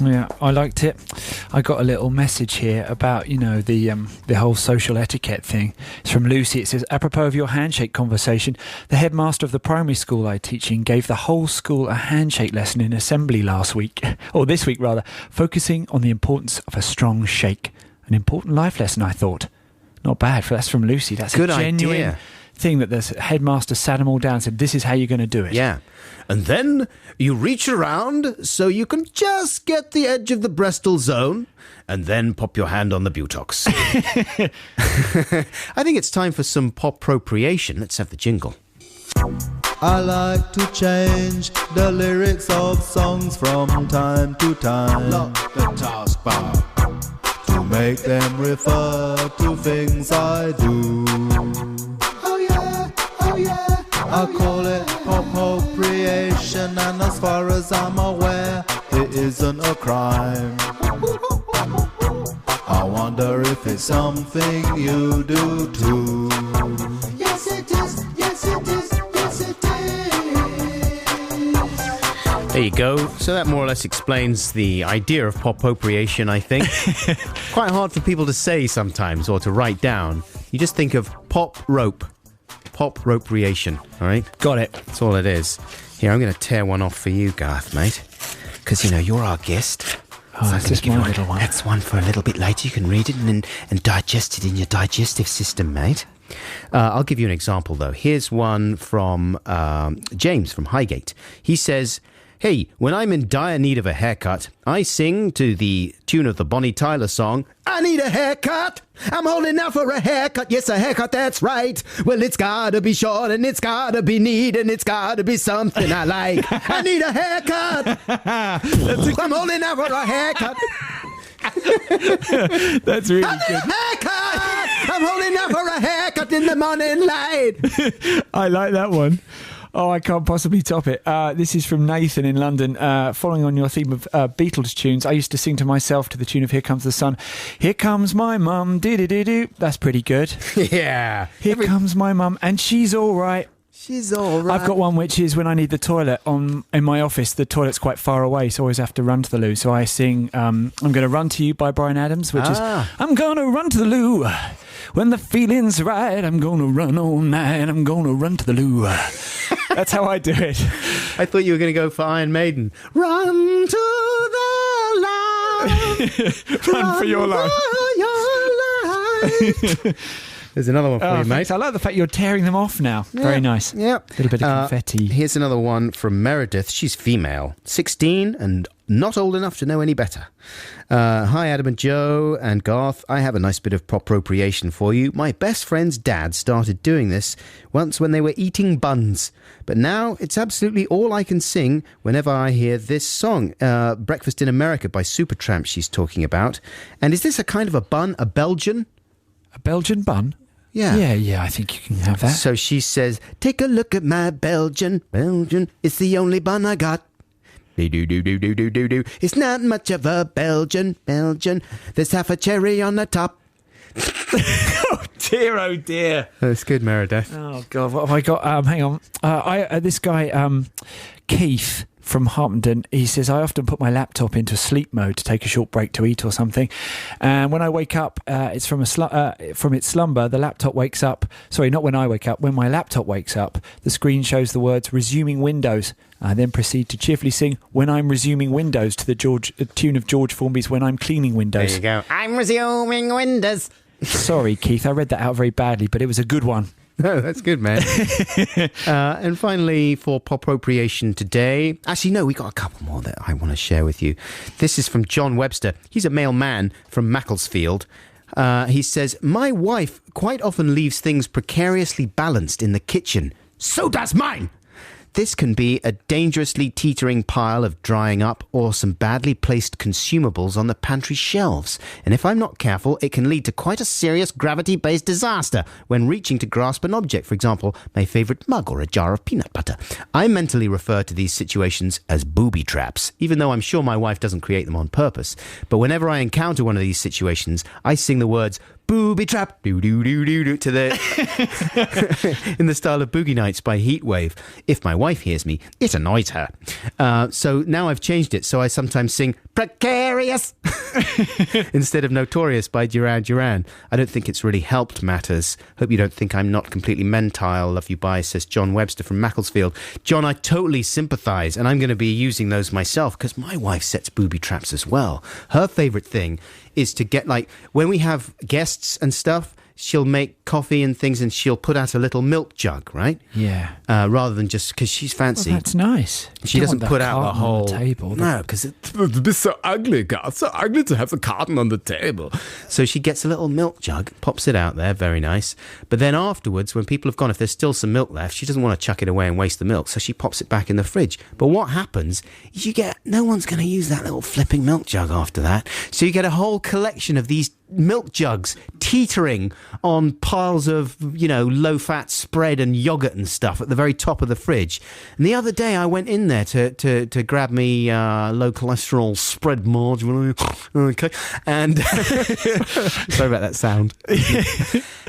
Yeah, I liked it. I got a little message here about, the whole social etiquette thing. It's from Lucy. It says, apropos of your handshake conversation, the headmaster of the primary school I teach in gave the whole school a handshake lesson in assembly last week, or this week rather, focusing on the importance of a strong shake. An important life lesson, I thought. Not bad. That's from Lucy. That's
good
a genuine
idea.
Thing that the headmaster sat them all down and said, this is how you're going to do it.
Yeah. And then you reach around so you can just get the edge of the Bristol zone and then pop your hand on the buttocks. I think it's time for some pop-propriation. Let's have the jingle.
I like to change the lyrics of songs from time to time.
Lock the taskbar.
To make them refer to things I do. I call it appropriation, and as far as I'm aware, it isn't a crime. I wonder if it's something you do too.
Yes it is, yes it is, yes it is.
There you go. So that more or less explains the idea of pop-appropriation, I think. Quite hard for people to say sometimes or to write down. You just think of pop-appropriation, all right?
Got it.
That's all it is. Here, I'm going to tear one off for you, Garth, mate. Because, you're our guest.
Oh, that's just my little one.
That's one for a little bit later. You can read it and digest it in your digestive system, mate. I'll give you an example, though. Here's one from James from Highgate. He says, hey, when I'm in dire need of a haircut, I sing to the tune of the Bonnie Tyler song, I need a haircut. I'm holding out for a haircut. Yes, a haircut, that's right. Well, it's gotta be short and it's gotta be neat and it's gotta be something I like. I need a haircut. I'm holding out for a haircut.
That's really
I need
good.
a haircut. I'm holding out for a haircut in the morning light.
I like that one. Oh, I can't possibly top it. This is from Nathan in London. Following on your theme of Beatles tunes, I used to sing to myself to the tune of Here Comes the Sun. Here comes my mum, do-do-do-do. That's pretty good.
Yeah.
Here comes my mum, and she's all right.
She's all right.
I've got one which is when I need the toilet in my office. The toilet's quite far away, so I always have to run to the loo. So I sing I'm Going to Run to You by Bryan Adams, which is I'm going to run to the loo. When the feeling's right, I'm going to run all night. I'm going to run to the loo. That's how I do it.
I thought you were going to go for Iron Maiden. Run to the light.
Run for your life.
There's another one for you, mate.
Thanks. I like the fact you're tearing them off now.
Yeah,
Very nice.
Yeah.
A little bit of confetti.
Here's another one from Meredith. She's female, 16 and not old enough to know any better. Hi, Adam and Joe and Garth. I have a nice bit of appropriation for you. My best friend's dad started doing this once when they were eating buns. But now it's absolutely all I can sing whenever I hear this song. Breakfast in America by Supertramp she's talking about. And is this a kind of a bun, a Belgian?
A Belgian bun?
Yeah.
Yeah, I think you can have that.
So she says, take a look at my Belgian. It's the only bun I got. Do. It's not much of a Belgian. There's half a cherry on the top.
Oh dear.
That's good, Meredith.
Oh God, what have I got? Hang on. This guy, Keith from Harpenden, he says, I often put my laptop into sleep mode to take a short break to eat or something. And when I wake up, it's from its slumber, the laptop wakes up. Sorry, not when I wake up. When my laptop wakes up, the screen shows the words resuming Windows. I then proceed to cheerfully sing When I'm Resuming Windows to the tune of George Formby's When I'm Cleaning Windows.
There you go. I'm resuming Windows.
Sorry, Keith, I read that out very badly, but it was a good one.
No, that's good, man. And finally, for pop-appropriation today... Actually, no, we got a couple more that I want to share with you. This is from John Webster. He's a male man from Macclesfield. He says, my wife quite often leaves things precariously balanced in the kitchen. So does mine! this can be a dangerously teetering pile of drying up or some badly placed consumables on the pantry shelves. And if I'm not careful, it can lead to quite a serious gravity-based disaster when reaching to grasp an object, for example, my favourite mug or a jar of peanut butter. I mentally refer to these situations as booby traps, even though I'm sure my wife doesn't create them on purpose. But whenever I encounter one of these situations, I sing the words booby trap, do-do-do-do-do, to the in the style of Boogie Nights by Heatwave. If my wife hears me, it annoys her. So now I've changed it, so I sometimes sing Precarious instead of Notorious by Duran Duran. I don't think it's really helped matters. Hope you don't think I'm not completely mentile. Love you, bye, says John Webster from Macclesfield. John, I totally sympathise, and I'm going to be using those myself because my wife sets booby traps as well. Her favourite thing is to get, like, when we have guests and stuff, she'll make coffee and things and she'll put out a little milk jug, right?
Yeah.
Rather than just, because she's fancy.
Well, that's nice.
She doesn't put out the whole
table.
No, because it's so ugly, God. It's so ugly to have the carton on the table. So she gets a little milk jug, pops it out there, very nice. But then afterwards, when people have gone, if there's still some milk left, she doesn't want to chuck it away and waste the milk, so she pops it back in the fridge. But what happens is no one's going to use that little flipping milk jug after that. So you get a whole collection of these milk jugs teetering on piles of, low-fat spread and yogurt and stuff at the very top of the fridge. And the other day I went in there to grab me low-cholesterol spread margarine. Okay. And sorry about that sound.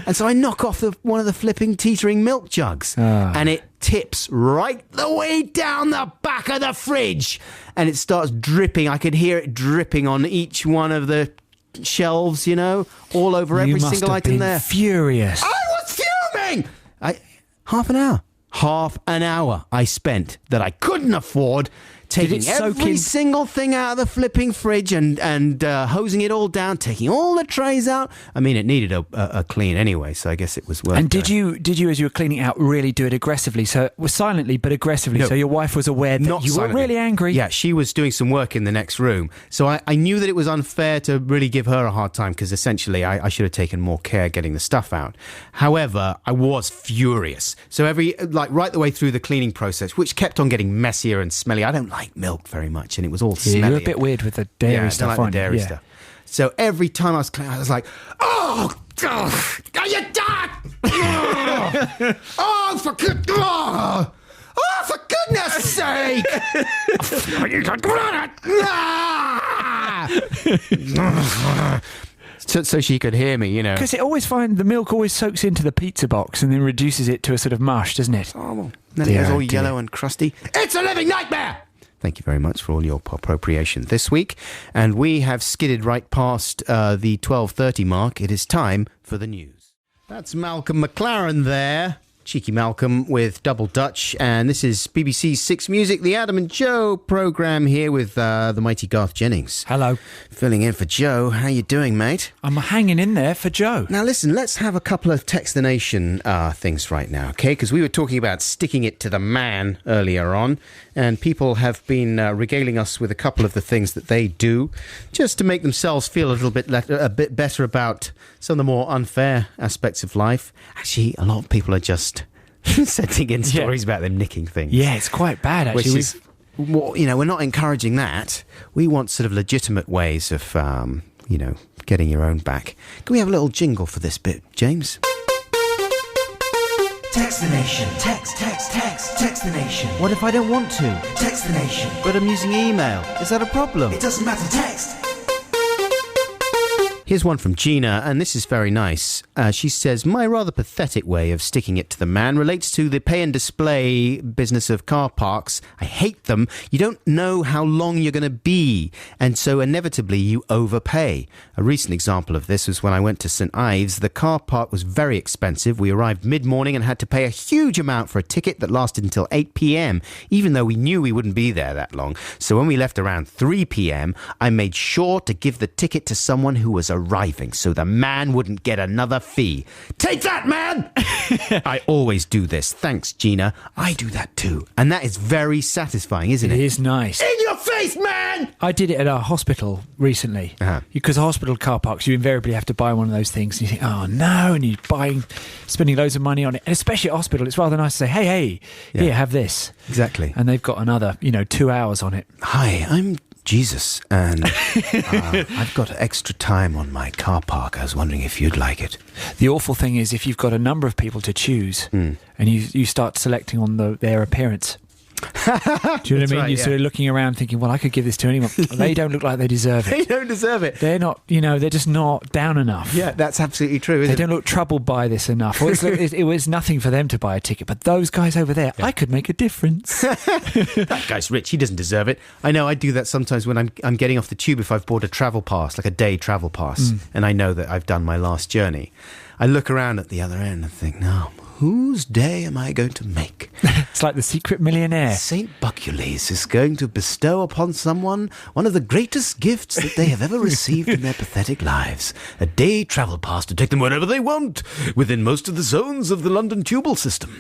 And so I knock off one of the flipping teetering milk jugs. And it tips right the way down the back of the fridge. And it starts dripping. I could hear it dripping on each one of the shelves, all over every single item there.
Furious.
I was fuming. Half an hour I spent that I couldn't afford, taking every single thing out of the flipping fridge and hosing it all down, taking all the trays out. I mean, it needed a clean anyway, so I guess it was worth it.
And did you, as you were cleaning it out, really do it aggressively? So it was silently, but aggressively. No, so your wife was aware that you were really angry?
Yeah, she was doing some work in the next room. So I knew that it was unfair to really give her a hard time because essentially I should have taken more care getting the stuff out. However, I was furious. So right the way through the cleaning process, which kept on getting messier and smelly. I don't like milk very much, and it was all smelly.
You're a bit weird with the dairy stuff.
I don't like the dairy stuff. So every time I was cleaning, I was like, "Oh, are you done? Oh, for goodness sake!" So she could hear me,
Because the milk always soaks into the pizza box and then reduces it to a sort of mush, doesn't it?
Oh, well, then it goes all yellow and crusty. It's a living nightmare! Thank you very much for all your appropriation this week. And we have skidded right past the 12:30 mark. It is time for the news. That's Malcolm McLaren there. Cheeky Malcolm with Double Dutch, and this is BBC Six Music, the Adam and Joe programme here with the mighty Garth Jennings.
Hello.
Filling in for Joe. How you doing, mate?
I'm hanging in there for Joe.
Now listen, let's have a couple of Text the Nation things right now, okay? Because we were talking about sticking it to the man earlier on, and people have been regaling us with a couple of the things that they do just to make themselves feel a bit better about some of the more unfair aspects of life. Actually, a lot of people are just sending in stories about them nicking things.
Yeah, it's quite bad, actually.
We're not encouraging that. We want sort of legitimate ways of, getting your own back. Can we have a little jingle for this bit, James?
Text the Nation. Text the Nation.
What if I don't want to?
Text the Nation.
But I'm using email. Is that a problem?
It doesn't matter, text.
Here's one from Gina, and this is very nice. She says, my rather pathetic way of sticking it to the man relates to the pay and display business of car parks. I hate them. You don't know how long you're going to be, and so inevitably you overpay. A recent example of this was when I went to St Ives. The car park was very expensive. We arrived mid-morning and had to pay a huge amount for a ticket that lasted until 8 p.m, even though we knew we wouldn't be there that long. So when we left around 3 p.m, I made sure to give the ticket to someone who was arriving so the man wouldn't get another fee. Take that, man! I always do this. Thanks, Gina. I do that too. And that is very satisfying, isn't it?
It is nice.
In your face, man!
I did it at our hospital recently. Because hospital car parks, you invariably have to buy one of those things. And you think, oh no, and you're spending loads of money on it. And especially at hospital, it's rather nice to say, hey, here, have this.
Exactly.
And they've got another, 2 hours on it.
Hi, I'm Jesus, and I've got extra time on my car park. I was wondering if you'd like it.
The awful thing is if you've got a number of people to choose and you start selecting on their appearance. Do you know what I mean?
Right,
You're sort of looking around thinking, well, I could give this to anyone. They don't look like they deserve it.
They don't deserve it.
They're not, they're just not down enough.
Yeah, that's absolutely true, isn't
They don't look troubled by this enough. Or it was nothing for them to buy a ticket. But those guys over there, I could make a difference.
That guy's rich. He doesn't deserve it. I know I do that sometimes when I'm getting off the tube if I've bought a travel pass, like a day travel pass, and I know that I've done my last journey. I look around at the other end and think, no, whose day am I going to make?
It's like the secret millionaire.
St. Buckules is going to bestow upon someone one of the greatest gifts that they have ever received in their pathetic lives. A day travel pass to take them wherever they want, within most of the zones of the London Tubal system.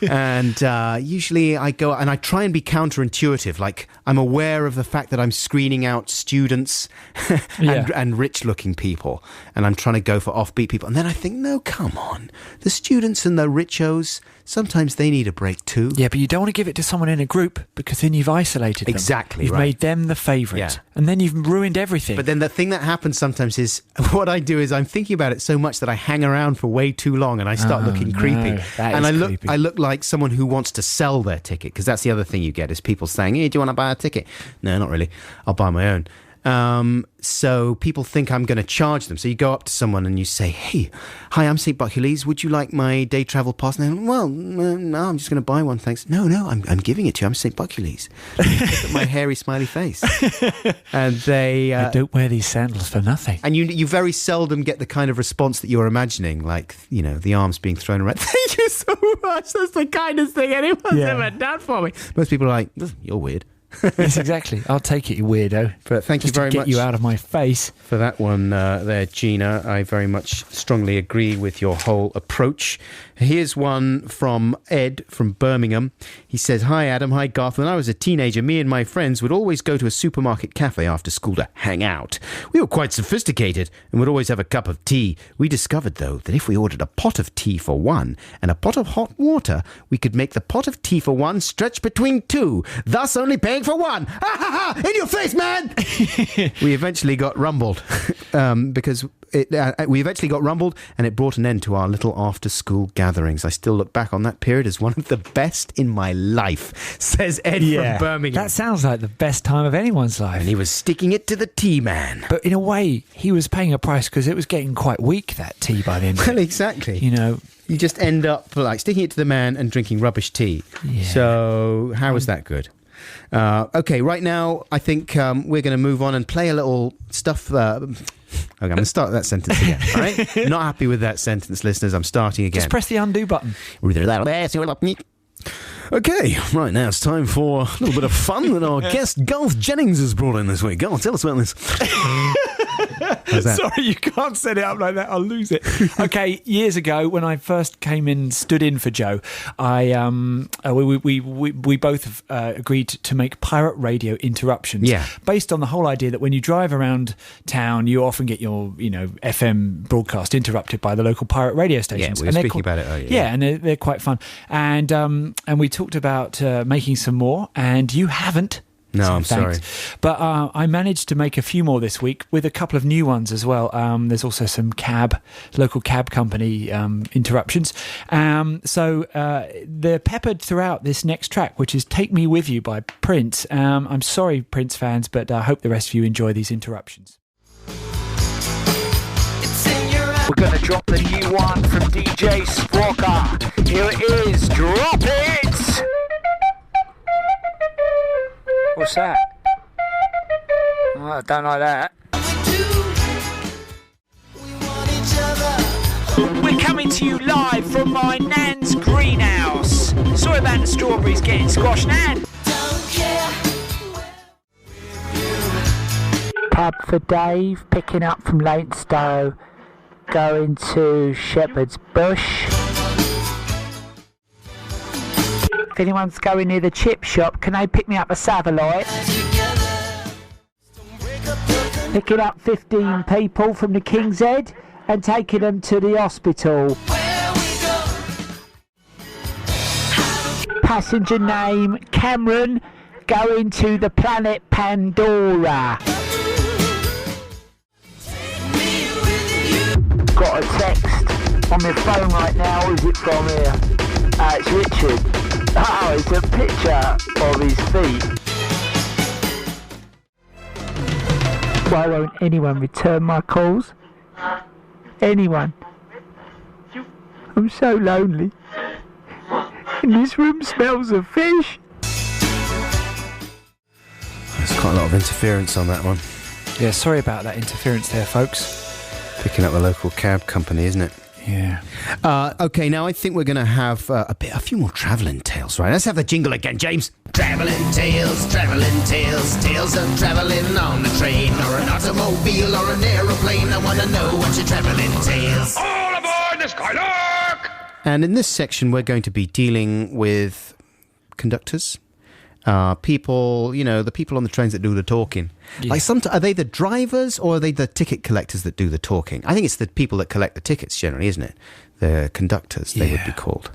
And usually I go and I try and be counterintuitive. Like, I'm aware of the fact that I'm screening out students and rich-looking people. And I'm trying to go for offbeat people. And then I think, no, come on. The students and the richos, sometimes they need a break too.
Yeah, but you don't want to give it to someone in a group because then you've isolated them.
Exactly,
You've made them the favourite. And then you've ruined everything.
But then the thing that happens sometimes is, what I do is I'm thinking about it so much that I hang around for way too long and I start looking creepy. And I look like someone who wants to sell their ticket, because that's the other thing you get is people saying, hey, do you want to buy a ticket? No, not really. I'll buy my own. So people think I'm going to charge them. So you go up to someone and you say, hey, hi, I'm St. Buckules. Would you like my day travel pass? And they're, well, no, I'm just going to buy one, thanks. No, I'm giving it to you. I'm St. Buckules. Look at my hairy smiley face. And they...
I don't wear these sandals for nothing.
And you very seldom get the kind of response that you're imagining, like, the arms being thrown around. Thank you so much. That's the kindest thing anyone's ever done for me. Most people are like, you're weird.
Yes, exactly. I'll take it, you weirdo.
But thank you very much.
Just to get you out of my face.
For that one there, Gina. I very much strongly agree with your whole approach. Here's one from Ed from Birmingham. He says, hi, Adam. Hi, Garth. When I was a teenager, me and my friends would always go to a supermarket cafe after school to hang out. We were quite sophisticated and would always have a cup of tea. We discovered, though, that if we ordered a pot of tea for one and a pot of hot water, we could make the pot of tea for one stretch between two, thus only paying for one. Ha ha ha! In your face, man! We eventually got rumbled because... we eventually got rumbled, and it brought an end to our little after-school gatherings. I still look back on that period as one of the best in my life, says Ed from Birmingham.
That sounds like the best time of anyone's life.
And he was sticking it to the tea man.
But in a way, he was paying a price because it was getting quite weak, that tea, by the end of it.
Well, exactly. You just end up like sticking it to the man and drinking rubbish tea. Yeah. So how was that good? Okay, right now, I think we're going to move on and play a little stuff... Okay, I'm going to start that sentence again, all right? Not happy with that sentence, listeners. I'm starting again.
Just press the undo button.
Okay, right now it's time for a little bit of fun that our guest Garth Jennings has brought in this week. Garth, tell us about this.
Sorry, you can't set it up like that. I'll lose it. Okay, years ago when I first came in, stood in for Joe, we both agreed to make pirate radio interruptions.
Yeah.
Based on the whole idea that when you drive around town, you often get your FM broadcast interrupted by the local pirate radio stations.
Yeah, we were speaking about it earlier.
Yeah, and they're quite fun. And we talked about making some more, and you haven't.
No, I'm sorry.
But I managed to make a few more this week with a couple of new ones as well. There's also some local cab company interruptions. So they're peppered throughout this next track, which is Take Me With You by Prince. I'm sorry, Prince fans, but I hope the rest of you enjoy these interruptions.
We're going to drop the new one from DJ Sprocker. Here it is. Drop it! What's that? Oh, I don't like that. We're coming to you live from my nan's greenhouse. Sorry about the strawberries getting squashed, Nan.
cab for Dave, picking up from Leytonstone, going to Shepherd's Bush. If anyone's going near the chip shop, can they pick me up a Savaloy? Picking up 15 people from the King's Head and taking them to the hospital. Passenger name Cameron, going to the planet Pandora. Got a text on my phone right now. Is it from here? It's Richard. Oh, it's a picture of his feet. Why won't anyone return my calls? Anyone? I'm so lonely. And this room smells of fish.
There's quite a lot of interference on that one.
Yeah, sorry about that interference there, folks.
Picking up a local cab company, isn't it?
Yeah.
Okay, now I think we're going to have a few more travelling tales, right? Let's have the jingle again, James.
Travelling tales, tales of travelling on a train or an automobile or an aeroplane. I want to know what your travelling tales.
All aboard the Skylark!
And in this section, we're going to be dealing with conductors, people, you know, the people on the trains that do the talking.
Yeah.
Like, are they the drivers or are they the ticket collectors that do the talking? I think it's the people that collect the tickets generally, isn't it? The conductors, they would be called.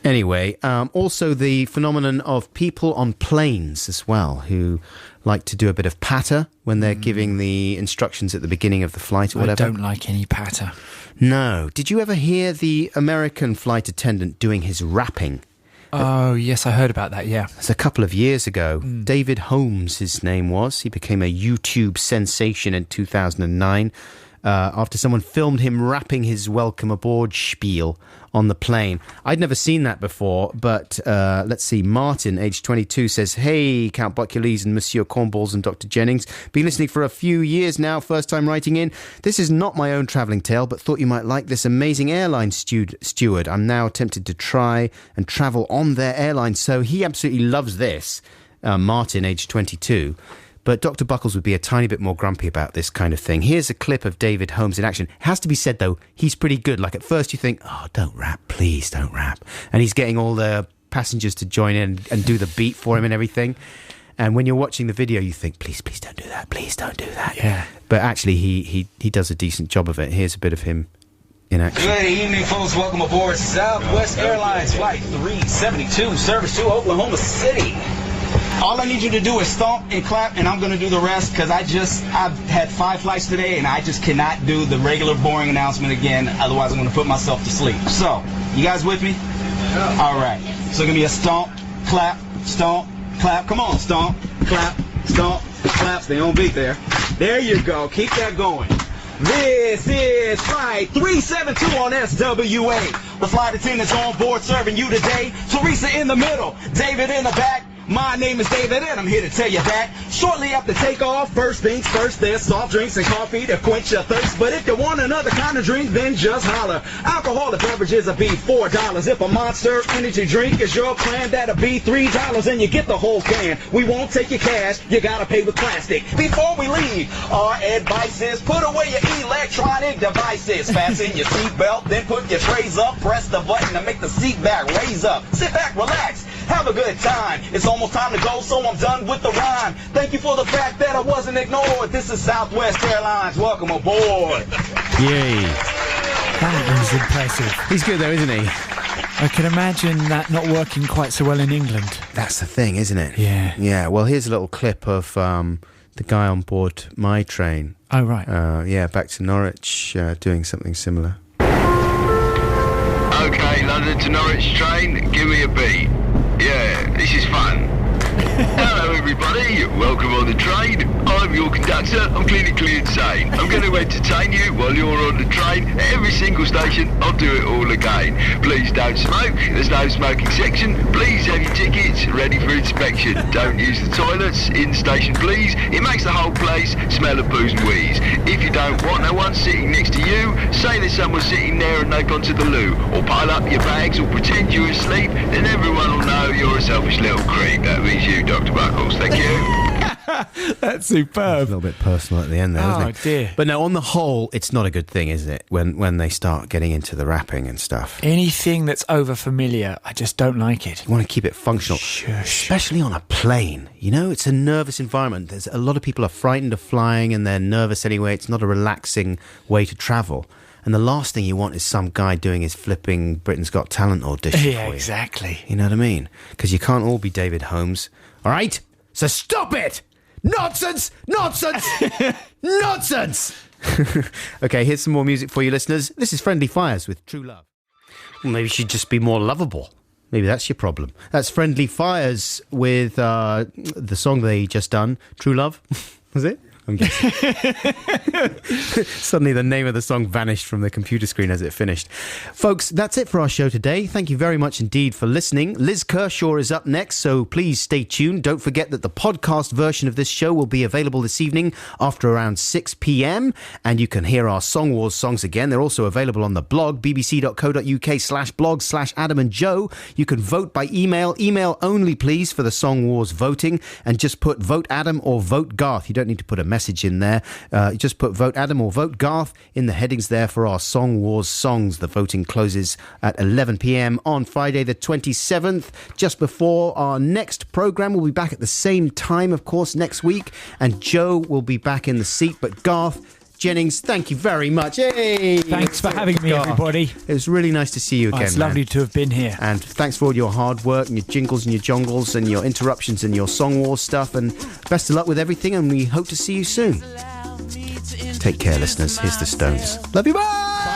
Anyway, also the phenomenon of people on planes as well, who like to do a bit of patter when they're giving the instructions at the beginning of the flight or whatever.
I don't like any patter.
No. Did you ever hear the American flight attendant doing his rapping?
Oh, yes, I heard about that, yeah.
It's a couple of years ago. David Holmes, his name was. He became a YouTube sensation in 2009 after someone filmed him rapping his welcome aboard spiel on the plane. I'd never seen that before, but let's see. Martin, age 22, says, "Hey, Count Buckules and Monsieur Cornballs and Dr. Jennings. Been listening for a few years now, first time writing in. This is not my own travelling tale, but thought you might like this amazing airline steward. I'm now tempted to try and travel on their airline." So he absolutely loves this, Martin, age 22. But Dr. Buckles would be a tiny bit more grumpy about this kind of thing. Here's a clip of David Holmes in action. It has to be said, though, he's pretty good. Like, at first you think, oh, don't rap, please don't rap. And he's getting all the passengers to join in and do the beat for him and everything. And when you're watching the video, you think, please don't do that, please don't do that.
Yeah.
But actually, he does a decent job of it. Here's a bit of him in action.
Good evening, folks. Welcome aboard Southwest Airlines Flight 372, service to Oklahoma City. All I need you to do is stomp and clap, and I'm going to do the rest because I've had 5 flights today, and I just cannot do the regular boring announcement again. Otherwise, I'm going to put myself to sleep. So, you guys with me? Yeah. All right. So, give me a stomp, clap, clap. Come on, stomp, clap, Stay on beat there. There you go. Keep that going. This is Flight 372 on SWA. The flight attendants on board serving you today. Teresa in the middle, David in the back. My name is David and I'm here to tell you that shortly after takeoff, first things first, there's soft drinks and coffee to quench your thirst. But if you want another kind of drink, then just holler. Alcoholic beverages will be $4. If a Monster Energy drink is your plan, that'll be $3 and you get the whole can. We won't take your cash, you gotta pay with plastic. Before we leave, our advice is put away your electronic devices. Fasten your seatbelt, then put your trays up. Press the button to make the seat back raise up. Sit back, relax, have a good time. It's almost time to go, so I'm done with the rhyme. Thank you for the fact that I wasn't ignored. This is Southwest Airlines. Welcome aboard.
Yay.
That was impressive.
He's good though, isn't he?
I can imagine that not working quite so well in England.
That's the thing, isn't it?
Yeah.
Yeah, well, here's a little clip of the guy on board my train.
Oh, right.
Yeah, back to Norwich, doing something similar.
Okay, London to Norwich train, give me a beat. Yeah, this is fun. Hello everybody, welcome on the train. I'm your conductor, I'm clinically insane. I'm going to entertain you while you're on the train. At every single station, I'll do it all again. Please don't smoke, there's no smoking section. Please have your tickets ready for inspection. Don't use the toilets in the station, please. It makes the whole place smell of booze and wheeze. If you don't want no one sitting next to you, say there's someone sitting there and they've gone to the loo. Or pile up your bags or pretend you're asleep, then everyone will know you're a selfish little creep. That means you, Dr. Buckles. Thank you.
That's superb.
A little bit personal at the end there, wasn't it?
Oh, dear.
But no, on the whole, it's not a good thing, is it? When they start getting into the rapping and stuff.
Anything that's over familiar, I just don't like it.
You want to keep it functional. Especially on a plane. You know, it's a nervous environment. There's a lot of people are frightened of flying and they're nervous anyway. It's not a relaxing way to travel. And the last thing you want is some guy doing his flipping Britain's Got Talent audition
Yeah,
for you.
exactly.
You know what I mean? Because you can't all be David Holmes. All right? So stop it! Nonsense! Nonsense! Nonsense! Okay, here's some more music for you listeners. This is Friendly Fires with True Love. Well, maybe you should just be more lovable. Maybe that's your problem. That's Friendly Fires with the song they just done, True Love. Was it? I'm guessing. Suddenly the name of the song vanished from the computer screen as it finished. Folks, that's it for our show today. Thank you very much indeed for listening. Liz Kershaw is up next, so please stay tuned. Don't forget that the podcast version of this show will be available this evening after around 6 p.m. and you can hear our Song Wars songs again. They're also available on the blog, bbc.co.uk/blog/Adam and Joe. You can vote by email. Email only, please, for the Song Wars voting, and just put Vote Adam or Vote Garth. You don't need to put a message in there. Just put Vote Adam or Vote Garth in the headings there for our Song Wars songs. The voting closes at 11 p.m. on Friday the 27th, just before our next programme. We'll be back at the same time, of course, next week, and Joe will be back in the seat. But Garth Jennings, thank you very much. Hey,
thanks for having me, everybody.
It was really nice to see you again.
It's lovely to have been here.
And thanks for all your hard work and your jingles and your jongles and your interruptions and your Song Wars stuff. And best of luck with everything, and we hope to see you soon. Take care, listeners. Here's the Stones. Love you, bye!